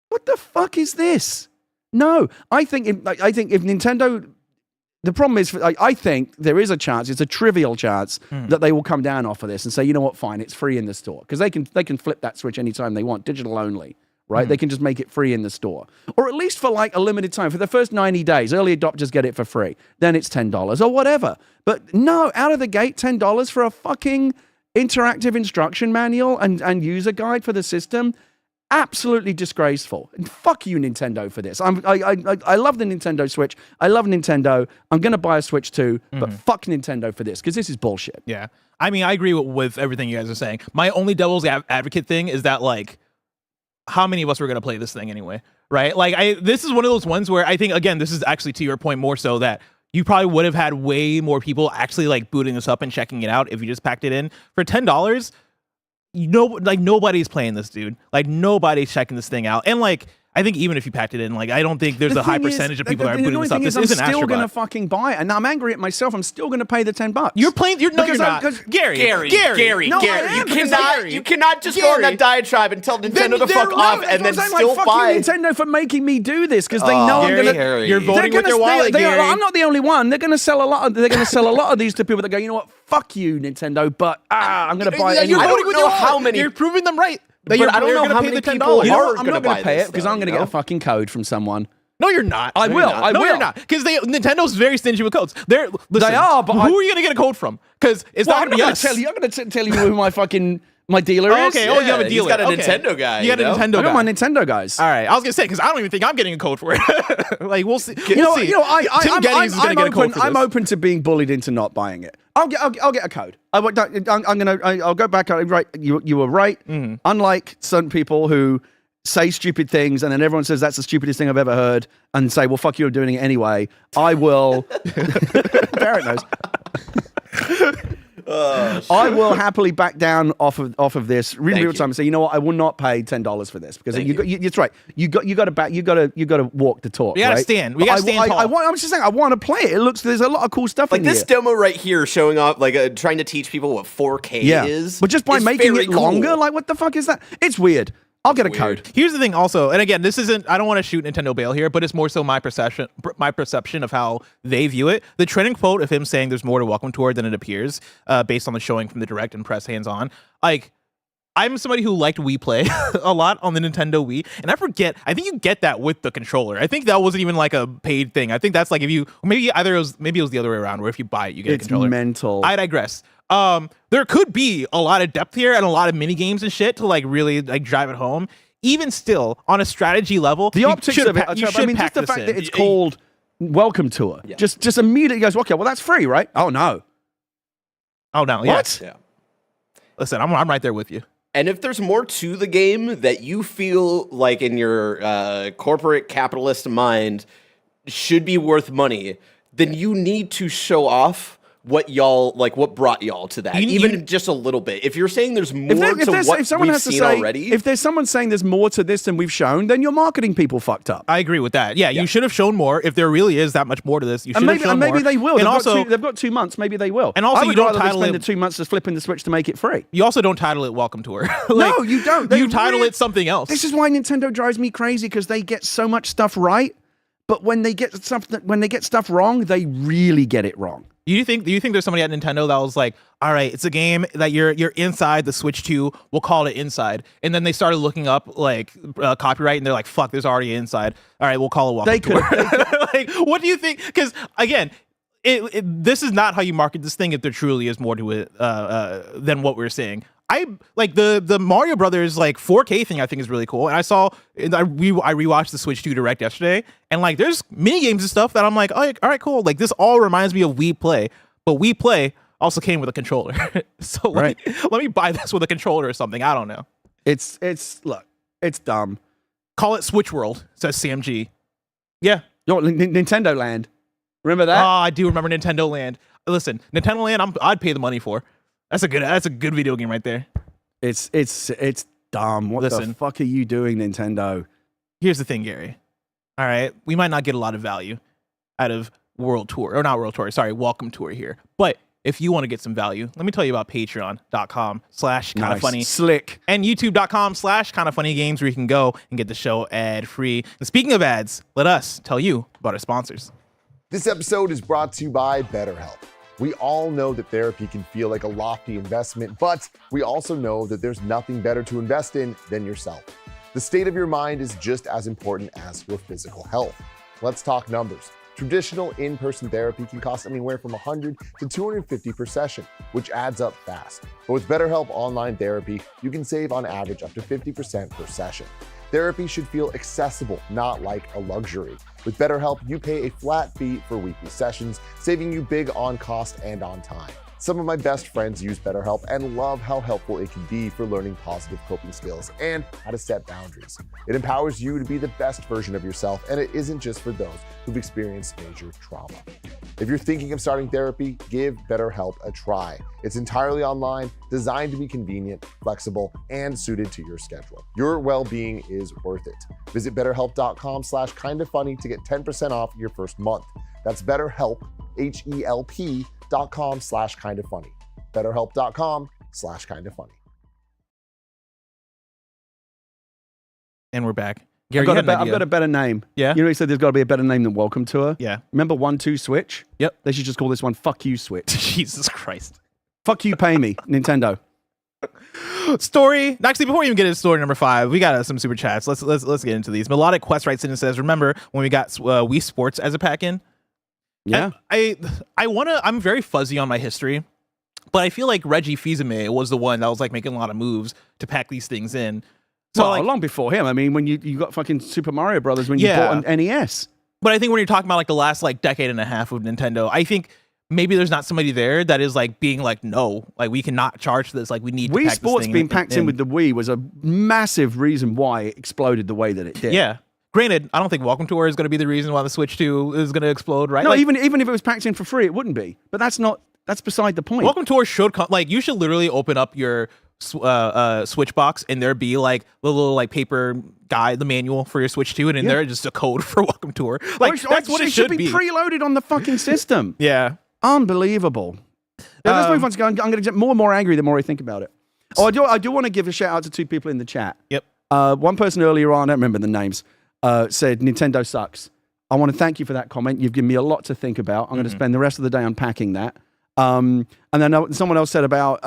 What the fuck is this? No, I think if Nintendo, the problem is, I think there is a chance, it's a trivial chance, that they will come down off of this and say, you know what, fine, it's free in the store. Because they can flip that switch anytime they want, digital only, right? They can just make it free in the store. Or at least for like a limited time. For the first 90 days, early adopters get it for free. Then it's $10 or whatever. But no, out of the gate, $10 for a fucking interactive instruction manual and user guide for the system. Absolutely disgraceful. And fuck you, Nintendo, for this. I love the Nintendo Switch. I love Nintendo. I'm going to buy a Switch too, but fuck Nintendo for this because this is bullshit. Yeah. I mean, I agree with everything you guys are saying. My only devil's advocate thing is that, like, how many of us were going to play this thing anyway, right? Like, this is one of those ones where I think, again, this is actually to your point more so that you probably would have had way more people actually, like, booting this up and checking it out if you just packed it in. For $10, nobody's playing this, dude. Like, nobody's checking this thing out. And, like, I think even if you packed it in, like, I don't think there's a high percentage of people that are booting this up. This isn't I'm still going to Astrobot. fucking buy it. And I'm angry at myself. I'm still going to pay the $10. You're playing. You're not. Gary. No, I am, You cannot just go on that diatribe and tell Nintendo to fuck off and then still fuck buy. you, Nintendo, for making me do this because they know I'm going to. You're voting with your wallet, Gary. I'm not the only one. They're going to sell a lot. They're going to sell a lot of these to people that go, you know what? Fuck you, Nintendo. But I'm going to buy it anyway. I don't know how many. You're proving them right. But I don't know how many people are I'm going to not going buy to pay this, it because I'm going to get a fucking code from someone. No, you're not. I will. No, you're not. Because Nintendo's very stingy with codes. They are, but who are you going to get a code from? Because it's not going to be us. I'm going to tell you who my dealer is. Okay. Oh, you have a dealer. He's got a Nintendo guy. You got a Nintendo guy. I got my Nintendo guys. All right. I was going to say, because I don't even think I'm getting a code for it. Like, we'll see. I'm open to being bullied into not buying it. I'll get a code. I'll go back. Right, you were right. Unlike some people who say stupid things and then everyone says that's the stupidest thing I've ever heard and say, well, fuck you, I'm doing it anyway. I will. Barrett knows. I will happily back down off of this real time and say, you know what, I will not pay $10 for this because it's right. You got to walk the talk. We got to stand. We got to stand tall. I'm just saying, I want to play it. There's a lot of cool stuff in here. Like this demo right here, showing off, like trying to teach people what 4K is. But just by making it longer, like what the fuck is that? It's weird. I'll get a code. Here's the thing also, and again, this isn't, I don't want to shoot Nintendo bail here, but it's more so my perception of how they view it. The trending quote of him saying there's more to Welcome Tour than it appears, based on the showing from the Direct and press hands-on. Like, I'm somebody who liked Wii Play a lot on the Nintendo Wii, and I think you get that with the controller. I think that wasn't even like a paid thing. I think that's like if you, maybe it was the other way around, where if you buy it, you get a controller. It's mental. I digress. There could be a lot of depth here and a lot of mini games and shit to like really like drive it home. Even still, on a strategy level, the optics of it. I mean, just the fact that it's called Welcome Tour, just immediately goes, okay, well that's free, right? Oh no, what? Yeah. Listen, I'm right there with you. And if there's more to the game that you feel like in your corporate capitalist mind should be worth money, then you need to show off what brought y'all to that, even just a little bit. If you're saying there's more to what we've seen already. If there's someone saying there's more to this than we've shown, then your marketing people fucked up. I agree with that. Yeah, you should have shown more. If there really is that much more to this, you should have shown more. And maybe they will. And they've got 2 months. Maybe they will. And also, you don't title spend the 2 months just flipping the switch to make it free. You also don't title it Welcome Tour. No, you don't. You title it something else. This is why Nintendo drives me crazy because they get so much stuff right, but when they get stuff wrong, they really get it wrong. Do you think there's somebody at Nintendo that was like, all right, it's a game that you're inside the Switch 2, we'll call it Inside. And then they started looking up like copyright and they're like, fuck, there's already Inside. All right, we'll call it Welcome Tour. Like, what do you think? Because again, this is not how you market this thing if there truly is more to it than what we're seeing. I like the Mario Brothers like 4K thing. I think is really cool. And I rewatched the Switch 2 Direct yesterday, and like there's mini games and stuff that I'm like, oh, all right, cool. Like this all reminds me of Wii Play, but Wii Play also came with a controller. So let me buy this with a controller or something. I don't know. It's dumb. Call it Switch World, says CMG. Yeah. No, Nintendo Land. Remember that? Oh, I do remember Nintendo Land. Listen, Nintendo Land, I'd pay the money for. That's a good video game right there. It's dumb. What the fuck are you doing, Nintendo? Here's the thing, Gary. All right, we might not get a lot of value out of Welcome Tour here. But if you want to get some value, let me tell you about patreon.com/kindafunny. Slick. And youtube.com/kindafunnygames, where you can go and get the show ad-free. And speaking of ads, let us tell you about our sponsors. This episode is brought to you by BetterHelp. We all know that therapy can feel like a lofty investment, but we also know that there's nothing better to invest in than yourself. The state of your mind is just as important as your physical health. Let's talk numbers. Traditional in-person therapy can cost anywhere from $100 to $250 per session, which adds up fast. But with BetterHelp Online Therapy, you can save on average up to 50% per session. Therapy should feel accessible, not like a luxury. With BetterHelp, you pay a flat fee for weekly sessions, saving you big on cost and on time. Some of my best friends use BetterHelp and love how helpful it can be for learning positive coping skills and how to set boundaries. It empowers you to be the best version of yourself, and it isn't just for those who've experienced major trauma. If you're thinking of starting therapy, give BetterHelp a try. It's entirely online, designed to be convenient, flexible, and suited to your schedule. Your well-being is worth it. Visit betterhelp.com/kindafunny to get 10% off your first month. That's BetterHelp, HELP.com/kindafunny. BetterHelp.com/kindafunny. And we're back. Gary, I've got a better name. Yeah? You know, he said there's got to be a better name than Welcome Tour. Yeah. Remember 1-2 Switch? Yep. They should just call this one Fuck You Switch. Jesus Christ. Fuck you, pay me, Nintendo. Story. Actually, before we even get into story number 5, we got some super chats. Let's get into these. Melodic Quest writes in and says, "Remember when we got Wii Sports as a pack-in?" Yeah. I'm very fuzzy on my history, but I feel like Reggie Fils-Aimé was the one that was like making a lot of moves to pack these things in. So Well, like, long before him. I mean, when you got fucking Super Mario Brothers when you bought an NES. but I think when you're talking about like the last like decade and a half of Nintendo, I think maybe there's not somebody there that is like being like, no, like we cannot charge this. Like we need to Wii pack Sports this thing being packed in with the Wii was a massive reason why it exploded the way that it did. Yeah. Granted, I don't think Welcome Tour is going to be the reason why the Switch 2 is going to explode, right? No, like, even if it was packed in for free, it wouldn't be. But that's beside the point. Welcome Tour should come, like you should literally open up your Switch box and there be like the little like paper guide, the manual for your Switch 2, and in there just a code for Welcome Tour. Like that's what it should be. Preloaded on the fucking system. Yeah. Unbelievable. Now, let's move on to go. I'm going to get more and more angry the more I think about it. Oh, I do want to give a shout out to 2 people in the chat. Yep. One person earlier on, I don't remember the names, said Nintendo sucks. I want to thank you for that comment. You've given me a lot to think about. I'm going to spend the rest of the day unpacking that. And then someone else said about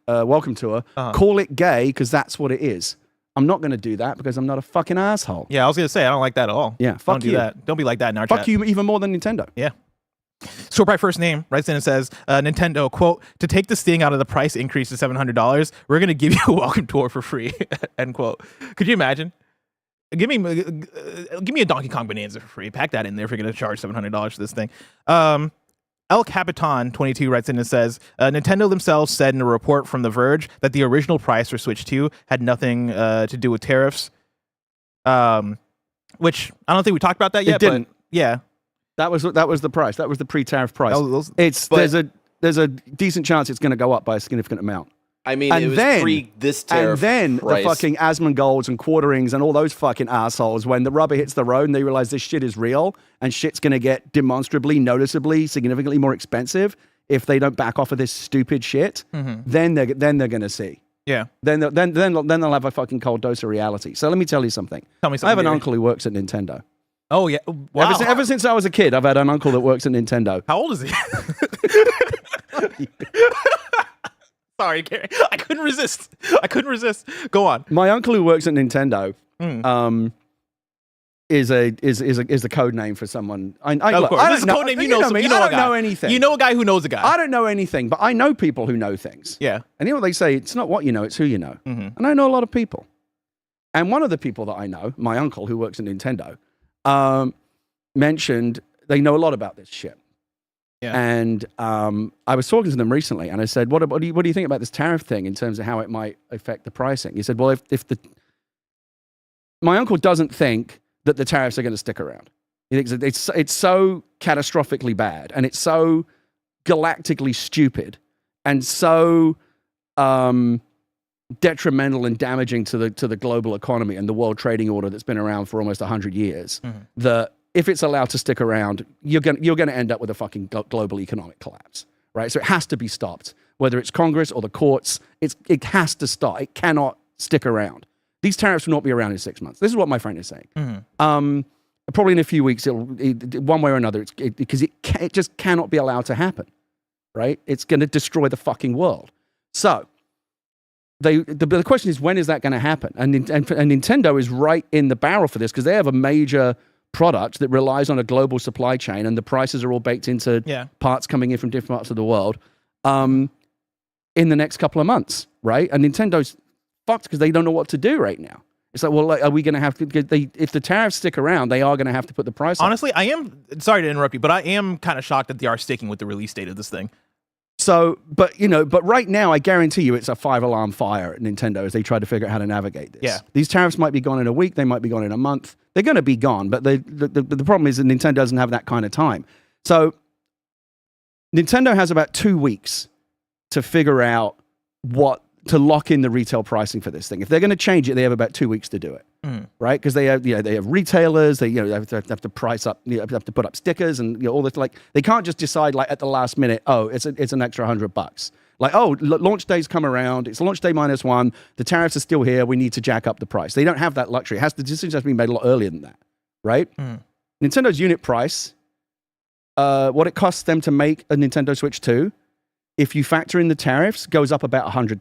Welcome Tour, call it gay because that's what it is. I'm not going to do that because I'm not a fucking asshole. Yeah, I was going to say, I don't like that at all. Yeah, fuck don't do you. that. Don't be like that in our chat. Fuck you even more than Nintendo. Yeah. Sort by first name writes in and says, Nintendo, quote, to take the sting out of the price increase to $700, we're going to give you a Welcome Tour for free, end quote. Could you imagine? Give me a Donkey Kong Bonanza for free. Pack that in there if you're going to charge $700 for this thing. El Capitan 22 writes in and says, Nintendo themselves said in a report from The Verge that the original price for Switch 2 had nothing to do with tariffs, which I don't think we talked about that yet. It didn't. But yeah. That was the price. That was the pre-tariff price. But There's a decent chance it's going to go up by a significant amount. I mean, it was pre this tariff And then price. the fucking Asmongold's and Quarterings and all those fucking assholes, when the rubber hits the road and they realize this shit is real and shit's going to get demonstrably, noticeably, significantly more expensive if they don't back off of this stupid shit, then they're going to see. Yeah. Then they'll have a fucking cold dose of reality. So let me tell you something. Tell me something. I have an Gary. uncle who works at Nintendo. Oh, yeah. Wow. Ever since I was a kid, I've had an uncle that works at Nintendo. How old is he? Sorry, Gary. I couldn't resist. Go on. My uncle who works at Nintendo is a code name for someone. Of course. I This is don't a code name. know. You know, I don't know anything. You know a guy who knows a guy. I don't know anything, but I know people who know things. Yeah. And you know what they say? It's not what you know, it's who you know. And I know a lot of people. And one of the people that I know, my uncle who works at Nintendo, mentioned they know a lot about this shit. Yeah. And I was talking to them recently, and I said, "What do you think about this tariff thing in terms of how it might affect the pricing?" He said, "Well, my uncle doesn't think that the tariffs are going to stick around. He thinks it's so catastrophically bad, and it's so galactically stupid, and so detrimental and damaging to the global economy and the world trading order that's been around for almost 100 years that." If it's allowed to stick around, you're going to end up with a fucking global economic collapse, right? So it has to be stopped, whether it's Congress or the courts. It has to stop. It cannot stick around. These tariffs will not be around in 6 months. This is what my friend is saying. Probably in a few weeks, one way or another, because it just cannot be allowed to happen, right? It's going to destroy the fucking world. So the question is, when is that going to happen? And Nintendo is right in the barrel for this because they have a major product that relies on a global supply chain, and the prices are all baked into parts coming in from different parts of the world in the next couple of months, right? And Nintendo's fucked because they don't know what to do right now. It's like, well, are we going to have to? If the tariffs stick around, they are going to have to put the price up. Honestly, I am sorry to interrupt you, but I am kind of shocked that they are sticking with the release date of this thing. So, but right now, I guarantee you, it's a 5-alarm fire at Nintendo as they try to figure out how to navigate this. Yeah. These tariffs might be gone in a week, they might be gone in a month. They're going to be gone, but the problem is that Nintendo doesn't have that kind of time. So, Nintendo has about 2 weeks to figure out to lock in the retail pricing for this thing. If they're going to change it, they have about 2 weeks to do it, right? Because they have retailers. They have to price up. Have to put up stickers and all this. Like they can't just decide like at the last minute. Oh, it's an extra $100. Like launch day's come around. It's launch day -1. The tariffs are still here. We need to jack up the price. They don't have that luxury. The decision has to be made a lot earlier than that, right? Nintendo's unit price, what it costs them to make a Nintendo Switch 2. If you factor in the tariffs, goes up about $100,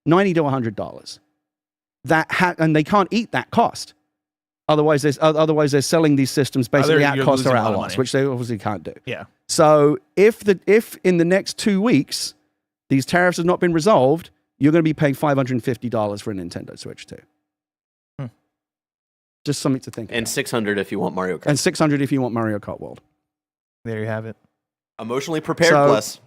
$90 to $100. And they can't eat that cost. Otherwise, they're selling these systems basically at cost or at a loss, which they obviously can't do. Yeah. So if in the next 2 weeks these tariffs have not been resolved, you're going to be paying $550 for a Nintendo Switch 2. Just something to think about. And $600 if you want Mario Kart. And $600 if you want Mario Kart World. There you have it. Emotionally prepared, plus.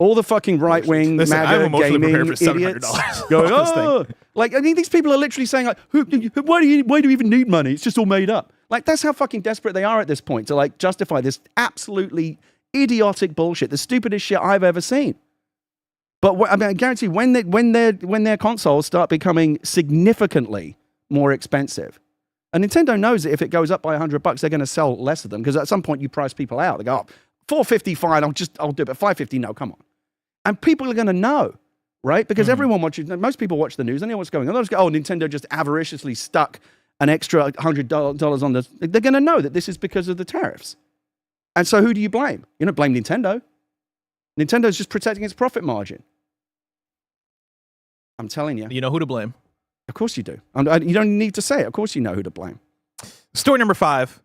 All the fucking right-wing MAGA gaming idiots going, oh, like, I mean, these people are literally saying, like, why do you even need money? It's just all made up. Like, that's how fucking desperate they are at this point to, like, justify this absolutely idiotic bullshit, the stupidest shit I've ever seen. But, I mean, I guarantee when their consoles start becoming significantly more expensive, and Nintendo knows that if it goes up by $100, they're going to sell less of them, because at some point you price people out. They go, oh, $450, fine, I'll do it, but $550, no, come on. And people are going to know, right? Because most people watch the news, they know what's going on. They'll just go, oh, Nintendo just avariciously stuck an extra $100 on this. They're going to know that this is because of the tariffs. And so who do you blame? You don't blame Nintendo. Nintendo's just protecting its profit margin. I'm telling you. You know who to blame. Of course you do. You don't need to say it. Of course you know who to blame. Story number 5.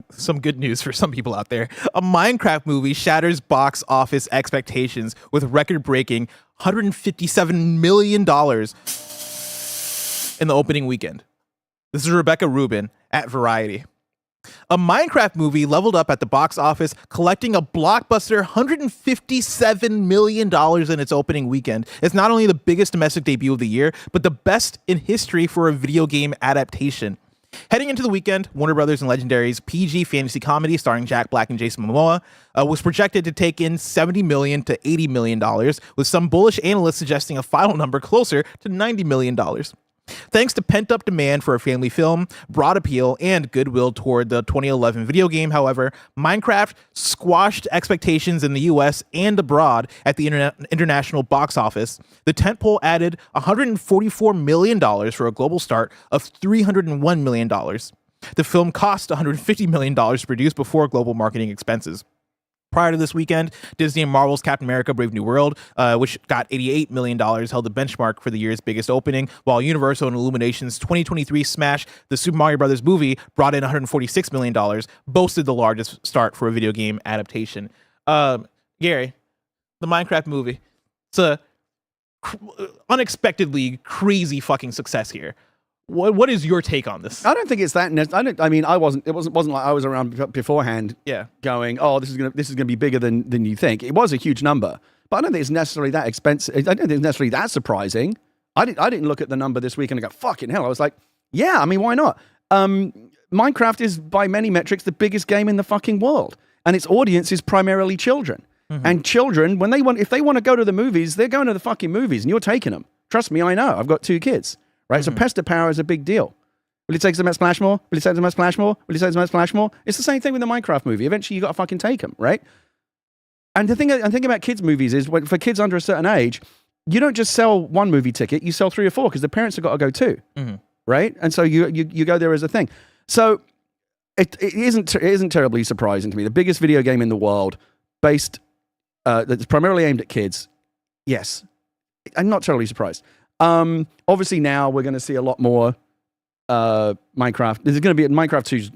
Some good news for some people out there. A Minecraft movie shatters box office expectations with record-breaking $157 million in the opening weekend. This is Rebecca Rubin at Variety. A Minecraft movie leveled up at the box office, collecting a blockbuster $157 million in its opening weekend. It's not only the biggest domestic debut of the year, but the best in history for a video game adaptation. Heading into the weekend, Warner Brothers and Legendary's PG fantasy comedy starring Jack Black and Jason Momoa was projected to take in $70 million to $80 million, with some bullish analysts suggesting a final number closer to $90 million. Thanks to pent-up demand for a family film, broad appeal, and goodwill toward the 2011 video game, however, Minecraft squashed expectations in the US and abroad at the international box office. The tentpole added $144 million for a global start of $301 million. The film cost $150 million to produce before global marketing expenses. Prior to this weekend, Disney and Marvel's Captain America Brave New World, which got $88 million, held the benchmark for the year's biggest opening, while Universal and Illumination's 2023 smash, The Super Mario Bros. Movie, brought in $146 million, boasted the largest start for a video game adaptation. Gary, the Minecraft movie, it's a unexpectedly crazy fucking success here. What is your take on this? I don't think it's that. I wasn't. It wasn't like I was around beforehand. Yeah. Going, oh, this is gonna be bigger than you think. It was a huge number, but I don't think it's necessarily that expensive. I don't think it's necessarily that surprising. I didn't look at the number this week and go, fucking hell. I was like, yeah. I mean, why not? Minecraft is by many metrics the biggest game in the fucking world, and its audience is primarily children. Mm-hmm. And children, if they want to go to the movies, they're going to the fucking movies, and you're taking them. Trust me, I know. I've got 2 kids. Right, so pester power is a big deal. Will it take them at Splashmore? Will it take them at Splashmore? Will it take them at Splashmore? It's the same thing with the Minecraft movie. Eventually, you got to fucking take them, right? And the thing about kids' movies is, for kids under a certain age, you don't just sell one movie ticket; you sell 3 or 4 because the parents have got to go too, right? And so you go there as a thing. So it isn't terribly surprising to me. The biggest video game in the world, based that's primarily aimed at kids. Yes, I'm not totally surprised. Obviously, now we're going to see a lot more Minecraft. There's going to be Minecraft 2's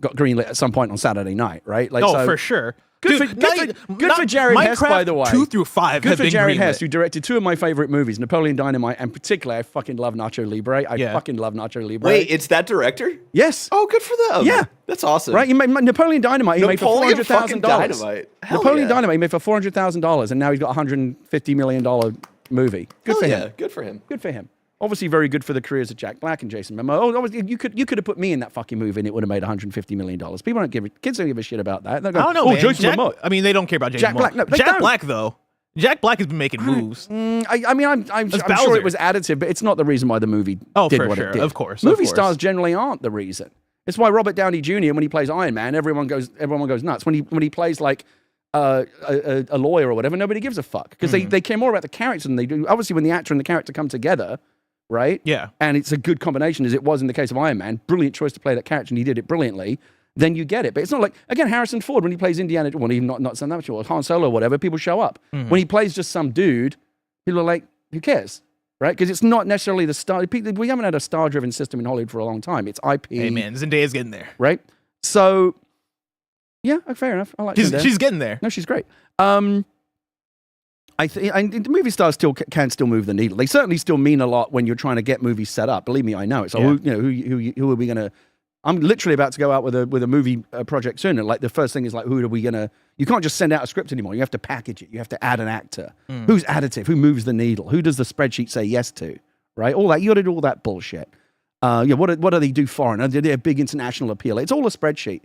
got greenlit at some point on Saturday night, right? Like, for sure. Good for Jared Hess, by the way. 2 through 5 Good have for been Jared greenlit. Hess, who directed 2 of my favorite movies, Napoleon Dynamite, and particularly, I fucking love Nacho Libre. I fucking love Nacho Libre. Wait, it's that director? Yes. Oh, good for them. Yeah. That's awesome. Right? You made Napoleon Dynamite, he made for Napoleon fucking $400,000. Dynamite. Hell Napoleon yeah. Dynamite, he made for $400,000, and now he's got a $150 million movie. Good Hell for yeah. him. Good for him. Good for him. Obviously, very good for the careers of Jack Black and Jason Momoa. Oh, obviously, you could have put me in that fucking movie and it would have made $150 million. People don't kids don't give a shit about that. They'll go, I don't know, oh, man. Jason Momoa. I mean, they don't care about Jason Jack Black, Momoa. no, they Jack don't. Black, though. Jack Black has been making moves. I mean, I'm sure Bowser. it was additive, but it's not the reason why the movie did for what sure. it did. Of course. Movie stars generally aren't the reason. It's why Robert Downey Jr. when he plays Iron Man, everyone goes nuts. When he plays like a lawyer or whatever, nobody gives a fuck because they care more about the character than they do. Obviously, when the actor and the character come together, right? Yeah. And it's a good combination, as it was in the case of Iron Man. Brilliant choice to play that character, and he did it brilliantly. Then you get it. But it's not like, again, Harrison Ford, when he plays Indiana, well, even not so much, or Han Solo or whatever, people show up. When he plays just some dude, people are like, who cares? Right? Because it's not necessarily the star. We haven't had a star-driven system in Hollywood for a long time. It's IP. Hey, man, Zendaya's getting there. Right? So, yeah, fair enough. I like Zendaya. She's getting there. No, she's great. The movie stars can still move the needle. They certainly still mean a lot when you're trying to get movies set up. Believe me, I know it. So who are we gonna? I'm literally about to go out with a movie project soon. And like the first thing is like, who are we gonna? You can't just send out a script anymore. You have to package it. You have to add an actor. Who's additive? Who moves the needle? Who does the spreadsheet say yes to? Right? All that. You got to do all that bullshit. What do they do foreign? Are they a big international appeal? It's all a spreadsheet.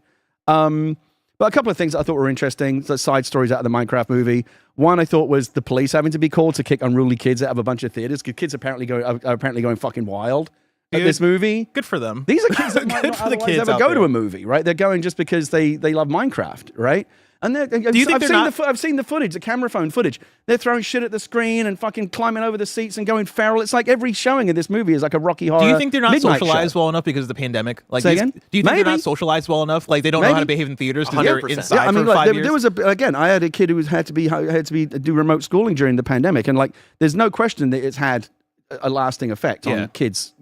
But a couple of things that I thought were interesting, the side stories out of the Minecraft movie. One I thought was the police having to be called to kick unruly kids out of a bunch of theaters. Because kids are apparently going fucking wild at this movie. Good for them. These are kids that might not otherwise ever go to a movie, right? They're going just because they love Minecraft, right? And I've seen the footage, the camera phone footage. They're throwing shit at the screen and fucking climbing over the seats and going feral. It's like every showing of this movie is like a Rocky Horror. Do you think they're not midnight socialized show. well enough because of the pandemic? Like, Say again? Do you think they're not socialized well enough? Like, they don't know how to behave in theaters because they're 100%. inside Yeah, I mean, for 5 like, years? there was I had a kid who had to do remote schooling during the pandemic, and like, there's no question that it's had a lasting effect on kids,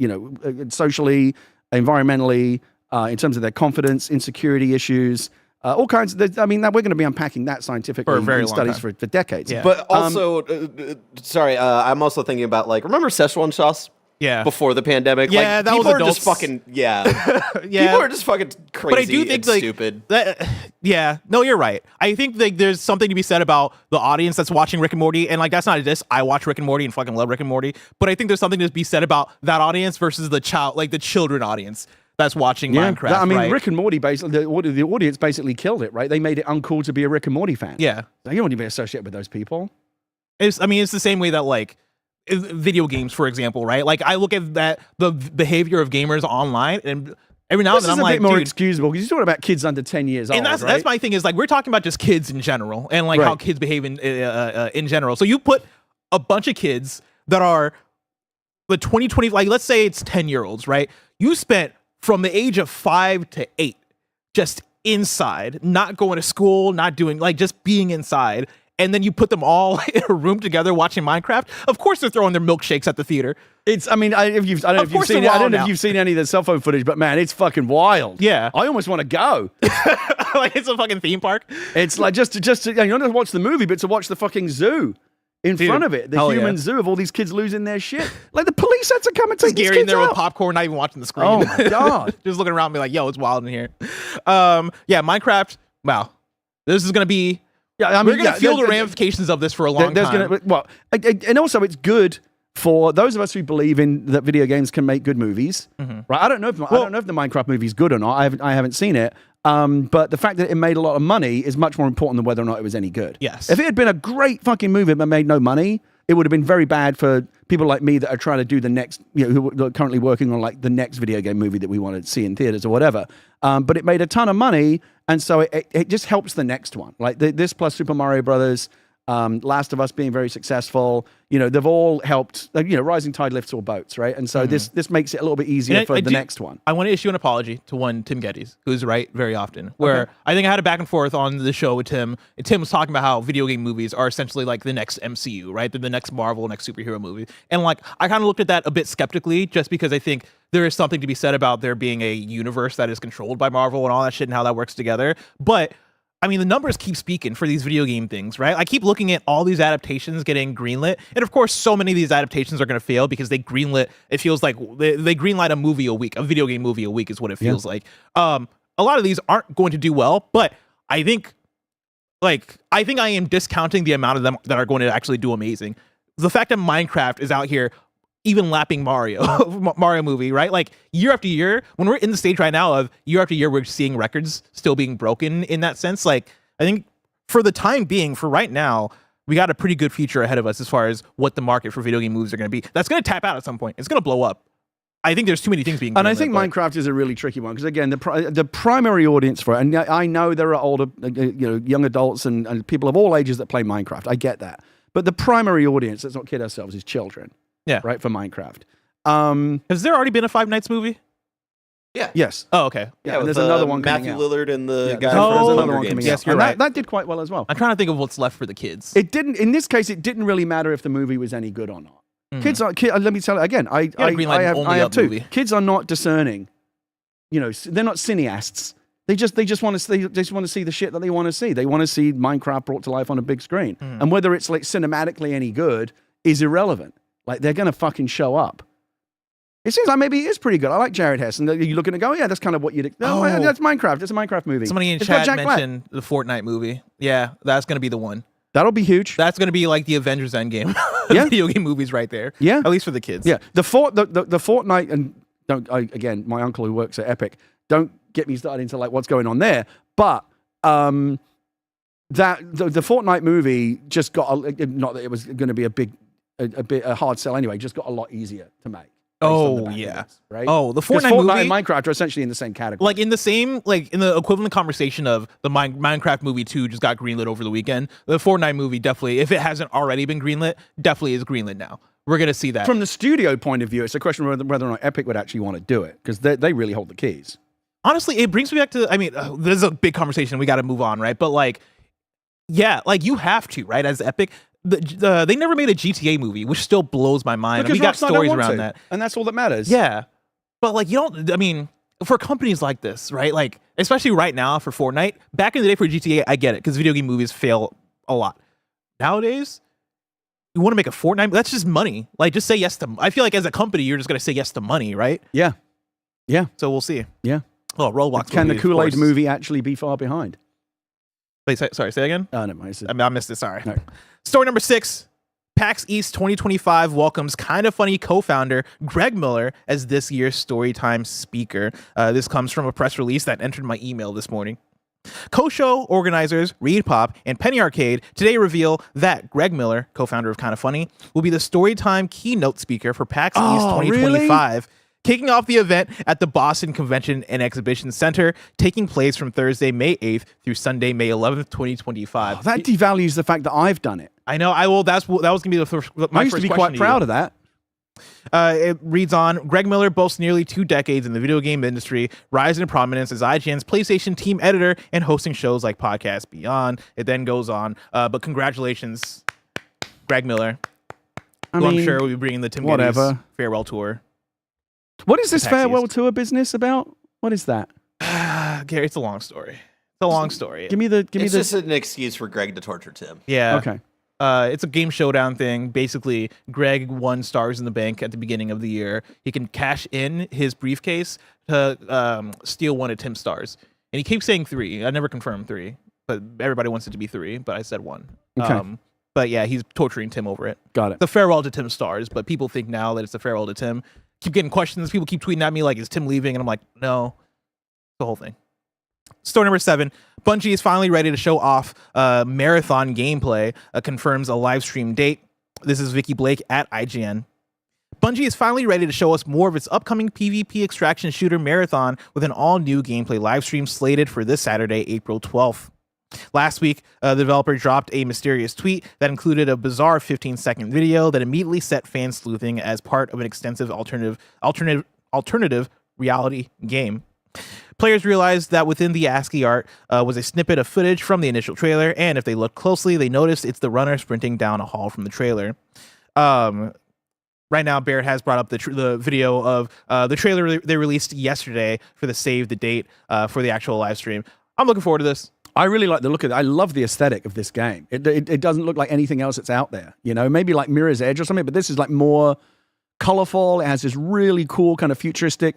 socially, environmentally, in terms of their confidence, insecurity issues. All kinds of, we're going to be unpacking that scientifically in studies for decades. Yeah. But also, I'm also thinking about, like, remember Szechuan sauce? Yeah. Before the pandemic? Yeah, like, that was people are adults. just fucking, Yeah. People are just fucking crazy But I do think, and like, stupid. No, you're right. I think like there's something to be said about the audience that's watching Rick and Morty, and like that's not a diss. I watch Rick and Morty and fucking love Rick and Morty, but I think there's something to be said about that audience versus the children audience that's watching Minecraft. I mean, right? Rick and Morty, basically, the audience basically killed it, right? They made it uncool to be a Rick and Morty fan. Yeah. You don't want to be associated with those people. It's the same way that like video games, for example, right? Like I look at the behavior of gamers online, and every now and then I'm like, a bit more dude, excusable because you're talking about kids under 10 years old, and that's right? my thing is like we're talking about just kids in general and like how kids behave in general. So you put a bunch of kids that are the 2020, like let's say it's 10-year-olds, right? You spent from the age of 5 to 8 just inside, not going to school, not doing like just being inside. And then you put them all in a room together watching Minecraft. Of course, they're throwing their milkshakes at the theater. I don't know if you've seen any of the cell phone footage, but man, it's fucking wild. Yeah. I almost want to go. Like it's a fucking theme park. It's like just to you don't have to watch the movie, but to watch the fucking zoo in front of it, the human zoo of all these kids losing their shit. Like the police had to come and take these Gary in kids there out. with popcorn, not even watching the screen. Oh my god! Just looking around, and be like, "Yo, it's wild in here." Minecraft. Wow, this is gonna be. Yeah, I mean, we're gonna feel the ramifications of this for a long time. And also it's good for those of us who believe in that video games can make good movies. Right? I don't know if the Minecraft movie is good or not. I haven't seen it. But the fact that it made a lot of money is much more important than whether or not it was any good. Yes. If it had been a great fucking movie but made no money, it would have been very bad for people like me that are trying to do the next, who are currently working on like the next video game movie that we want to see in theaters or whatever. But it made a ton of money, and so it just helps the next one. Like this plus Super Mario Brothers, Last of Us being very successful. They've all helped. Rising tide lifts all boats, right? And so this makes it a little bit easier for the next one. I want to issue an apology to one Tim Geddes, who's right very often. Where I think I had a back and forth on the show with Tim. And Tim was talking about how video game movies are essentially like the next MCU, right? They're the next Marvel, next superhero movie. And like I kind of looked at that a bit skeptically, just because I think there is something to be said about there being a universe that is controlled by Marvel and all that shit and how that works together. But I mean, the numbers keep speaking for these video game things, right? I keep looking at all these adaptations getting greenlit. And of course, so many of these adaptations are going to fail because they greenlit, it feels like they greenlight a movie a week, a video game movie a week is what it feels like. A lot of these aren't going to do well, but I think I am discounting the amount of them that are going to actually do amazing. The fact that Minecraft is out here even lapping Mario movie, right? Like year after year, when we're in the stage right now of year after year, we're seeing records still being broken in that sense. Like I think for the time being, for right now, we got a pretty good future ahead of us as far as what the market for video game movies are going to be. That's going to tap out at some point. It's going to blow up. I think there's too many things being. And I think Minecraft is a really tricky one because again, the primary audience for it, and I know there are older, young adults and people of all ages that play Minecraft. I get that, but the primary audience, let's not kid ourselves, is children. Yeah. Right, for Minecraft. Has there already been a Five Nights movie? Yeah. Yes. Oh, okay. Yeah, and there's another one Matthew coming out. Lillard and the guy there's from another Hunger one Games. coming Yes, out. you're And right. that did quite well as well. I'm trying to think of what's left for the kids. It didn't. In this case, it didn't really matter if the movie was any good or not. Kids are. Let me tell you again. I have two. Movie. Kids are not discerning. They're not cineasts. They just want to see the shit that they want to see. They want to see Minecraft brought to life on a big screen, and whether it's like cinematically any good is irrelevant. Like they're gonna fucking show up. It seems like maybe it is pretty good. I like Jared Hess, and you look at it and go, yeah, that's kind of what you'd. No, that's Minecraft. It's a Minecraft movie. Somebody in It's got chat Jack Black. mentioned the Fortnite movie. Yeah, that's gonna be the one. That'll be huge. That's gonna be like the Avengers Endgame. Yeah. Video game movies right there. Yeah. At least for the kids. Yeah, the Fortnite, and again, my uncle who works at Epic, don't get me started into like what's going on there, but the Fortnite movie just got not that it was going to be a hard sell anyway, just got a lot easier to make. Oh yeah, right. Oh, the Fortnite Fortnite movie and Minecraft are essentially in the same category. like in the equivalent conversation of the Minecraft movie 2 just got greenlit over the weekend. The Fortnite movie definitely, if it hasn't already been greenlit, definitely is greenlit now. We're gonna see that. From the studio point of view, it's a question of whether or not Epic would actually want to do it because they really hold the keys. Honestly, it brings me back to, I mean, this is a big conversation. We got to move on, right? But like, yeah, like you have to, right? As Epic, they never made a GTA movie, which still blows my mind. Because We got Rockstar don't stories want around to, that. and that's all that matters. Yeah. But like, I mean, for companies like this, right? Like, especially right now for Fortnite, back in the day for GTA, I get it because video game movies fail a lot. Nowadays, you want to make a Fortnite, that's just money. Like, just say yes to, I feel like as a company, you're just going to say yes to money, right? Yeah. Yeah. So we'll see. Yeah. Oh, Roblox. Can movie, the Kool-Aid of course. movie actually be far behind? Wait, sorry, say again? Oh, no, it's I missed it, sorry. No. Story number 6. PAX East 2025 welcomes Kinda Funny co-founder Greg Miller as this year's Storytime speaker. This comes from a press release that entered my email this morning. Co-show organizers Reed Pop and Penny Arcade today reveal that Greg Miller, co-founder of Kinda Funny, will be the Storytime keynote speaker for PAX East 2025. Really? Kicking off the event at the Boston Convention and Exhibition Center, taking place from Thursday, May 8th through Sunday, May 11th, 2025. That devalues the fact that I've done it. I know. That was going to be the first. I used to be quite proud of that. It reads on, Greg Miller boasts nearly 2 decades in the video game industry, rising to prominence as IGN's PlayStation team editor and hosting shows like Podcast Beyond. It then goes on. But congratulations, Greg Miller. I'm sure we'll be bringing the Tim Geddes farewell tour. What is this farewell tour business about? What is that? Gary, it's a long story. It's a long story. It's just an excuse for Greg to torture Tim. Yeah. Okay. It's a game showdown thing. Basically, Greg won Stars in the Bank at the beginning of the year. He can cash in his briefcase to steal one of Tim's stars. And he keeps saying 3. I never confirmed 3, but everybody wants it to be 3, but I said 1. Okay. But yeah, he's torturing Tim over it. Got it. The farewell to Tim's stars, but people think now that it's a farewell to Tim. Keep getting questions. People keep tweeting at me like, is Tim leaving? And I'm like, no. The whole thing. Story number 7. Bungie is finally ready to show off marathon gameplay. Confirms a live stream date. This is Vicky Blake at IGN. Bungie is finally ready to show us more of its upcoming PvP extraction shooter marathon with an all-new gameplay live stream slated for this Saturday, April 12th. Last week, the developer dropped a mysterious tweet that included a bizarre 15-second video that immediately set fans sleuthing as part of an extensive alternative reality game. Players realized that within the ASCII art was a snippet of footage from the initial trailer, and if they look closely, they notice it's the runner sprinting down a hall from the trailer. Right now, Barrett has brought up the video of the trailer they released yesterday for the save the date for the actual live stream. I'm looking forward to this. I really like the look of it. I love the aesthetic of this game. It doesn't look like anything else that's out there. You know, maybe like Mirror's Edge or something, but this is like more colorful. It has this really cool kind of futuristic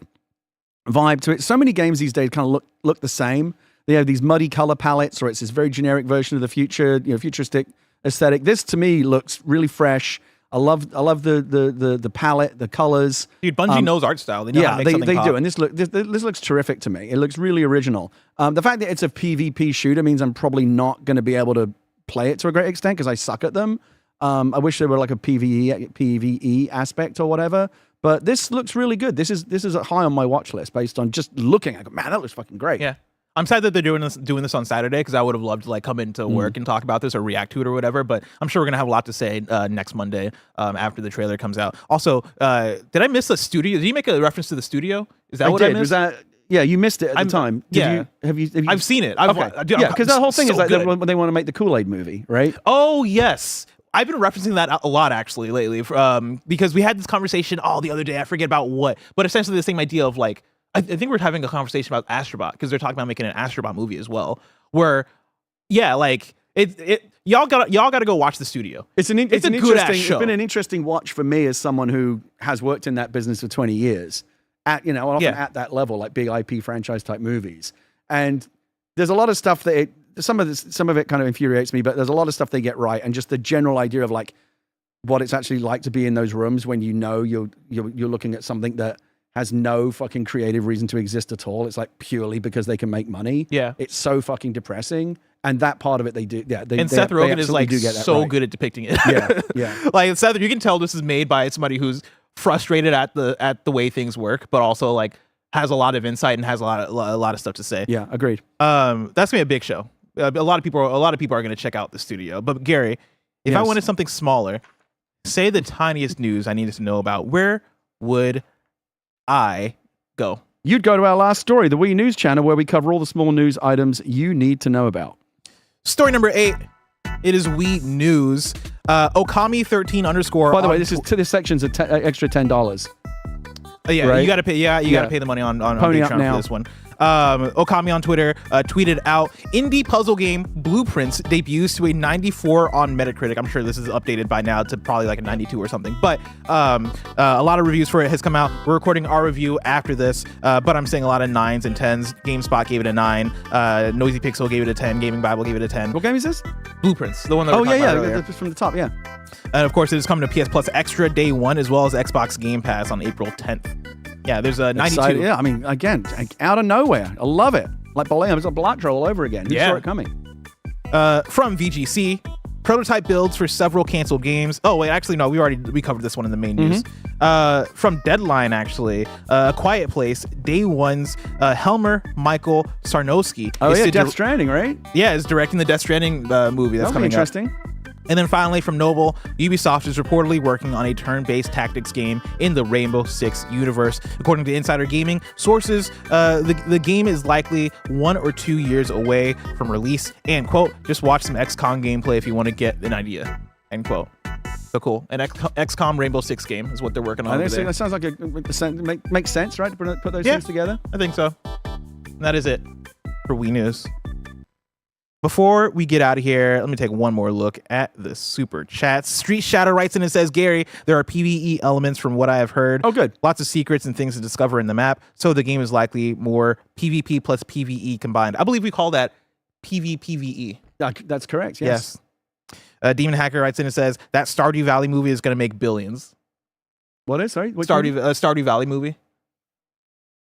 vibe to it. So many games these days kind of look the same. They have these muddy color palettes, or it's this very generic version of the future, futuristic aesthetic. This to me looks really fresh. I love the palette, the colors. Dude, Bungie knows art style. They know how to make something they pop. do, and this looks terrific to me. It looks really original. The fact that it's a PvP shooter means I'm probably not going to be able to play it to a great extent because I suck at them. I wish there were like a PvE aspect or whatever. But this looks really good. This is high on my watch list based on just looking. I go, man, that looks fucking great. Yeah. I'm sad that they're doing this on Saturday because I would have loved to like come into work and talk about this or react to it or whatever. But I'm sure we're gonna have a lot to say next Monday after the trailer comes out. Also, did I miss a studio? Did you make a reference to the studio? Is that what I missed? Was that? Yeah, you missed it at the time. Have you? I've seen it. Because the whole thing is like they want to make the Kool-Aid movie, right? Oh yes. I've been referencing that a lot actually lately because we had this conversation the other day. I forget about what, but essentially the same idea of like. I think we're having a conversation about Astrobot because they're talking about making an Astrobot movie as well. Where, yeah, like y'all gotta go watch the studio. It's a good ass show. It's been an interesting watch for me as someone who has worked in that business for 20 years. At that level, like big IP franchise type movies, and there's a lot of stuff that some of it kind of infuriates me, but there's a lot of stuff they get right, and just the general idea of like what it's actually like to be in those rooms when you're looking at something that has no fucking creative reason to exist at all. It's like purely because they can make money. Yeah. It's so fucking depressing. And that part of it, they do. Yeah. Seth Rogen is like so good at depicting it. Yeah. Yeah. Like Seth, you can tell this is made by somebody who's frustrated at the way things work, but also like has a lot of insight and has a lot of stuff to say. Yeah. Agreed. That's gonna be a big show. A lot of people are gonna check out the studio. But Gary, if I wanted something smaller, say the tiniest news I needed to know about, where would I go? You'd go to our last story, the Wii News channel, where we cover all the small news items you need to know about. Story number 8. It is Wii News. Okami13_ By the way, this section's extra $10. Yeah, right? You got to pay. Yeah, you got to pay the money on Patreon for this one. Okami on Twitter tweeted out, indie puzzle game Blueprints debuts to a 94 on Metacritic. I'm sure this is updated by now to probably like a 92 or something, but a lot of reviews for it has come out. We're recording our review after this, but I'm seeing a lot of 9s and 10s. GameSpot gave it a 9, Noisy Pixel gave it a 10, Gaming Bible gave it a 10. What game is this? Blueprints, the one that we're talking about earlier. From the top, yeah. And of course it is coming to PS Plus Extra day 1 as well as Xbox Game Pass on April 10th. Yeah, there's a 92. Excited. Yeah, I mean, again, out of nowhere. I love it. Like it's a Balatro all over again. You saw it coming. From VGC, prototype builds for several canceled games. Oh, wait, actually, no, we covered this one in the main news. From Deadline, actually, A Quiet Place, day 1's Helmer Michael Sarnowski. Oh, yeah, Death Stranding, right? Yeah, is directing the Death Stranding movie that's coming interesting. up. And then finally, from Noble, Ubisoft is reportedly working on a turn-based tactics game in the Rainbow Six universe. According to Insider Gaming sources, the game is likely 1 or 2 years away from release. And, quote, just watch some XCOM gameplay if you want to get an idea, end quote. So cool. An XCOM Rainbow Six game is what they're working on over there. That sounds like makes sense, right, to put those things together? I think so. And that is it for Wii News. Before we get out of here, let me take one more look at the super chats. Street Shadow writes in and says, Gary, there are PvE elements from what I have heard. Oh, good. Lots of secrets and things to discover in the map. So the game is likely more PvP plus PvE combined. I believe we call that PvPvE. That's correct. Yes. Demon Hacker writes in and says, that Stardew Valley movie is going to make billions. What is? Sorry? Stardew Valley movie.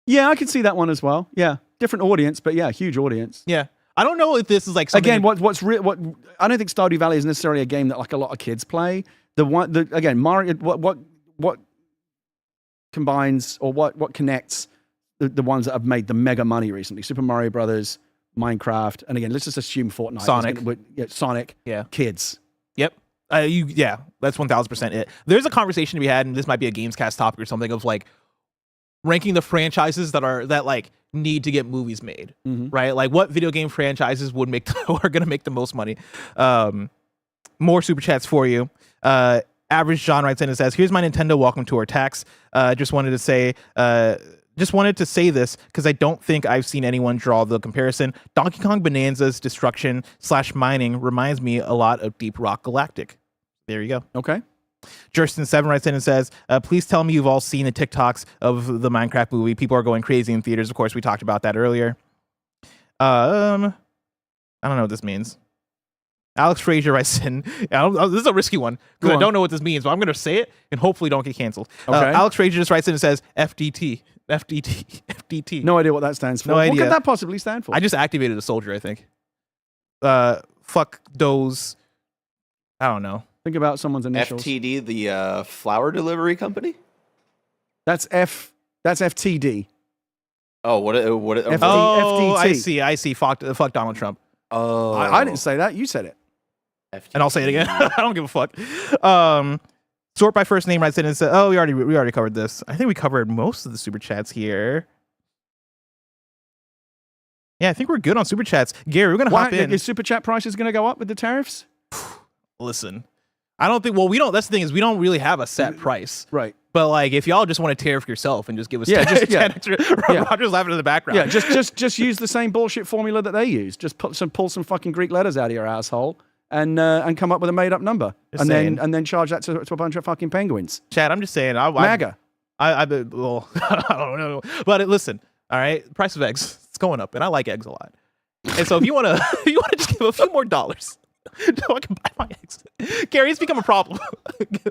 Yeah, I can see that one as well. Yeah. Different audience, but yeah, huge audience. Yeah. I don't know if this is like something. Again, what I don't think Stardew Valley is necessarily a game that like a lot of kids play. Mario, what combines or what connects the ones that have made the mega money recently? Super Mario Brothers, Minecraft, and again, let's just assume Fortnite. Sonic. Sonic. Yeah. Kids. Yep. That's 1000% it. There's a conversation to be had, and this might be a Gamescast topic or something, of like ranking the franchises that like need to get movies made, right? Like what video game franchises would make are going to make the most money. More super chats for you. Average John writes in and says, "Here's my Nintendo welcome tour tax. Just wanted to say this because I don't think I've seen anyone draw the comparison. Donkey Kong Bonanza's destruction / mining reminds me a lot of Deep Rock Galactic." There you go. Okay. Jurston7 writes in and says, "Please tell me you've all seen the TikToks of the Minecraft movie. People are going crazy in theaters." Of course, we talked about that earlier. I don't know what this means. Alex Frazier writes in, this is a risky one because I don't know what this means, but I'm going to say it and hopefully don't get canceled. Okay. Alex Frazier just writes in and says, FDT. No idea what that stands for. No idea. What could that possibly stand for? I just activated a soldier, I think. Fuck those. I don't know. Think about someone's initials. FTD, the flower delivery company? That's FTD. Oh, what? FDT. I see. Fuck Donald Trump. Oh, I didn't say that. You said it. FTD. And I'll say it again. I don't give a fuck. Sort by first name writes in and says, "Oh, we already covered this. I think we covered most of the super chats here." Yeah, I think we're good on super chats. Gary, we're gonna hop in. Is super chat prices going to go up with the tariffs? Listen, I don't think. Well, we don't. That's the thing is we don't really have a set price, right? But like, if y'all just want to tariff yourself and just give us 10 extra, Roger's laughing in the background. Yeah, just use the same bullshit formula that they use. Just pull some fucking Greek letters out of your asshole and come up with a made up number, and then charge that to a bunch of fucking penguins. Chad, I'm just saying. MAGA. I don't know, but listen, all right, price of eggs, it's going up, and I like eggs a lot. And so if you want to just give a few more dollars, so I can buy my eggs. Gary, it's become a problem.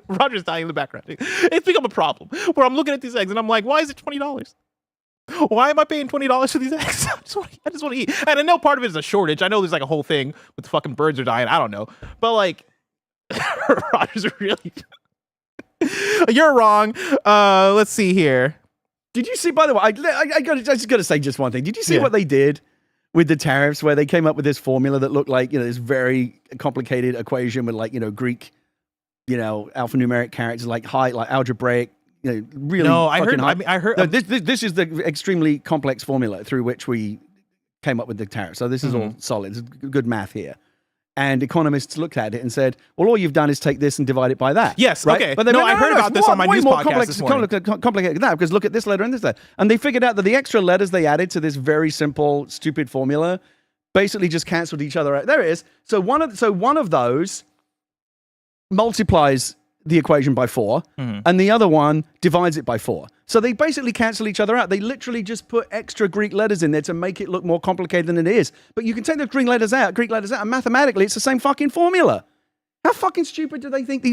Roger's dying in the background. It's become a problem where I'm looking at these eggs and I'm like, why is it $20? Why am I paying $20 for these eggs? I just want to eat. And I know part of it is a shortage. I know there's like a whole thing with the fucking birds are dying. I don't know. But like, Roger's really... You're wrong. Let's see here. Did you see, by the way, I just got to say just one thing. Did you see what they did with the tariffs, where they came up with this formula that looked like, this very complicated equation with like, Greek, alphanumeric characters, like algebraic, really. No, I heard. High. I heard. No, this is the extremely complex formula through which we came up with the tariff. So this is all solid. It's good math here. And economists looked at it and said, well, all you've done is take this and divide it by that. Yes, right? okay. But then I heard about this on my news podcast this morning. Complicated than that, because look at this letter and this letter. And they figured out that the extra letters they added to this very simple, stupid formula basically just canceled each other out. There it is. So one of those multiplies the equation by 4, and the other one divides it by 4. So they basically cancel each other out. They literally just put extra Greek letters in there to make it look more complicated than it is. But you can take those Greek letters out, and mathematically it's the same fucking formula. How fucking stupid do they think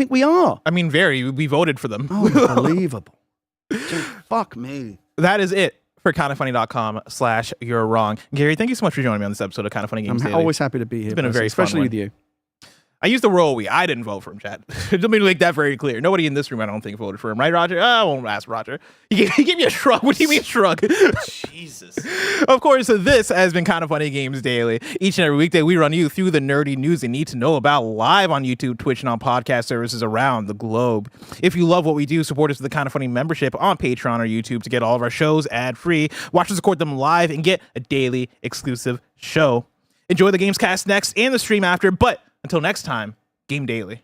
we are? I mean, we voted for them. Unbelievable. Fuck me. That is it for kindoffunny.com/you're wrong. Gary, thank you so much for joining me on this episode of Kind of Funny Games Daily. Always happy to be here. It's been a very fun especially one. with you. I used the royal we. I didn't vote for him, Chad. Let me make that very clear. Nobody in this room, I don't think, voted for him. Right, Roger? I won't ask Roger. He gave me a shrug. What do you mean shrug? Jesus. Of course, this has been Kind of Funny Games Daily. Each and every weekday, we run you through the nerdy news you need to know about live on YouTube, Twitch, and on podcast services around the globe. If you love what we do, support us with the Kind of Funny membership on Patreon or YouTube to get all of our shows ad-free. Watch us record them live and get a daily exclusive show. Enjoy the Gamescast next and the stream after, but until next time, Game Daily.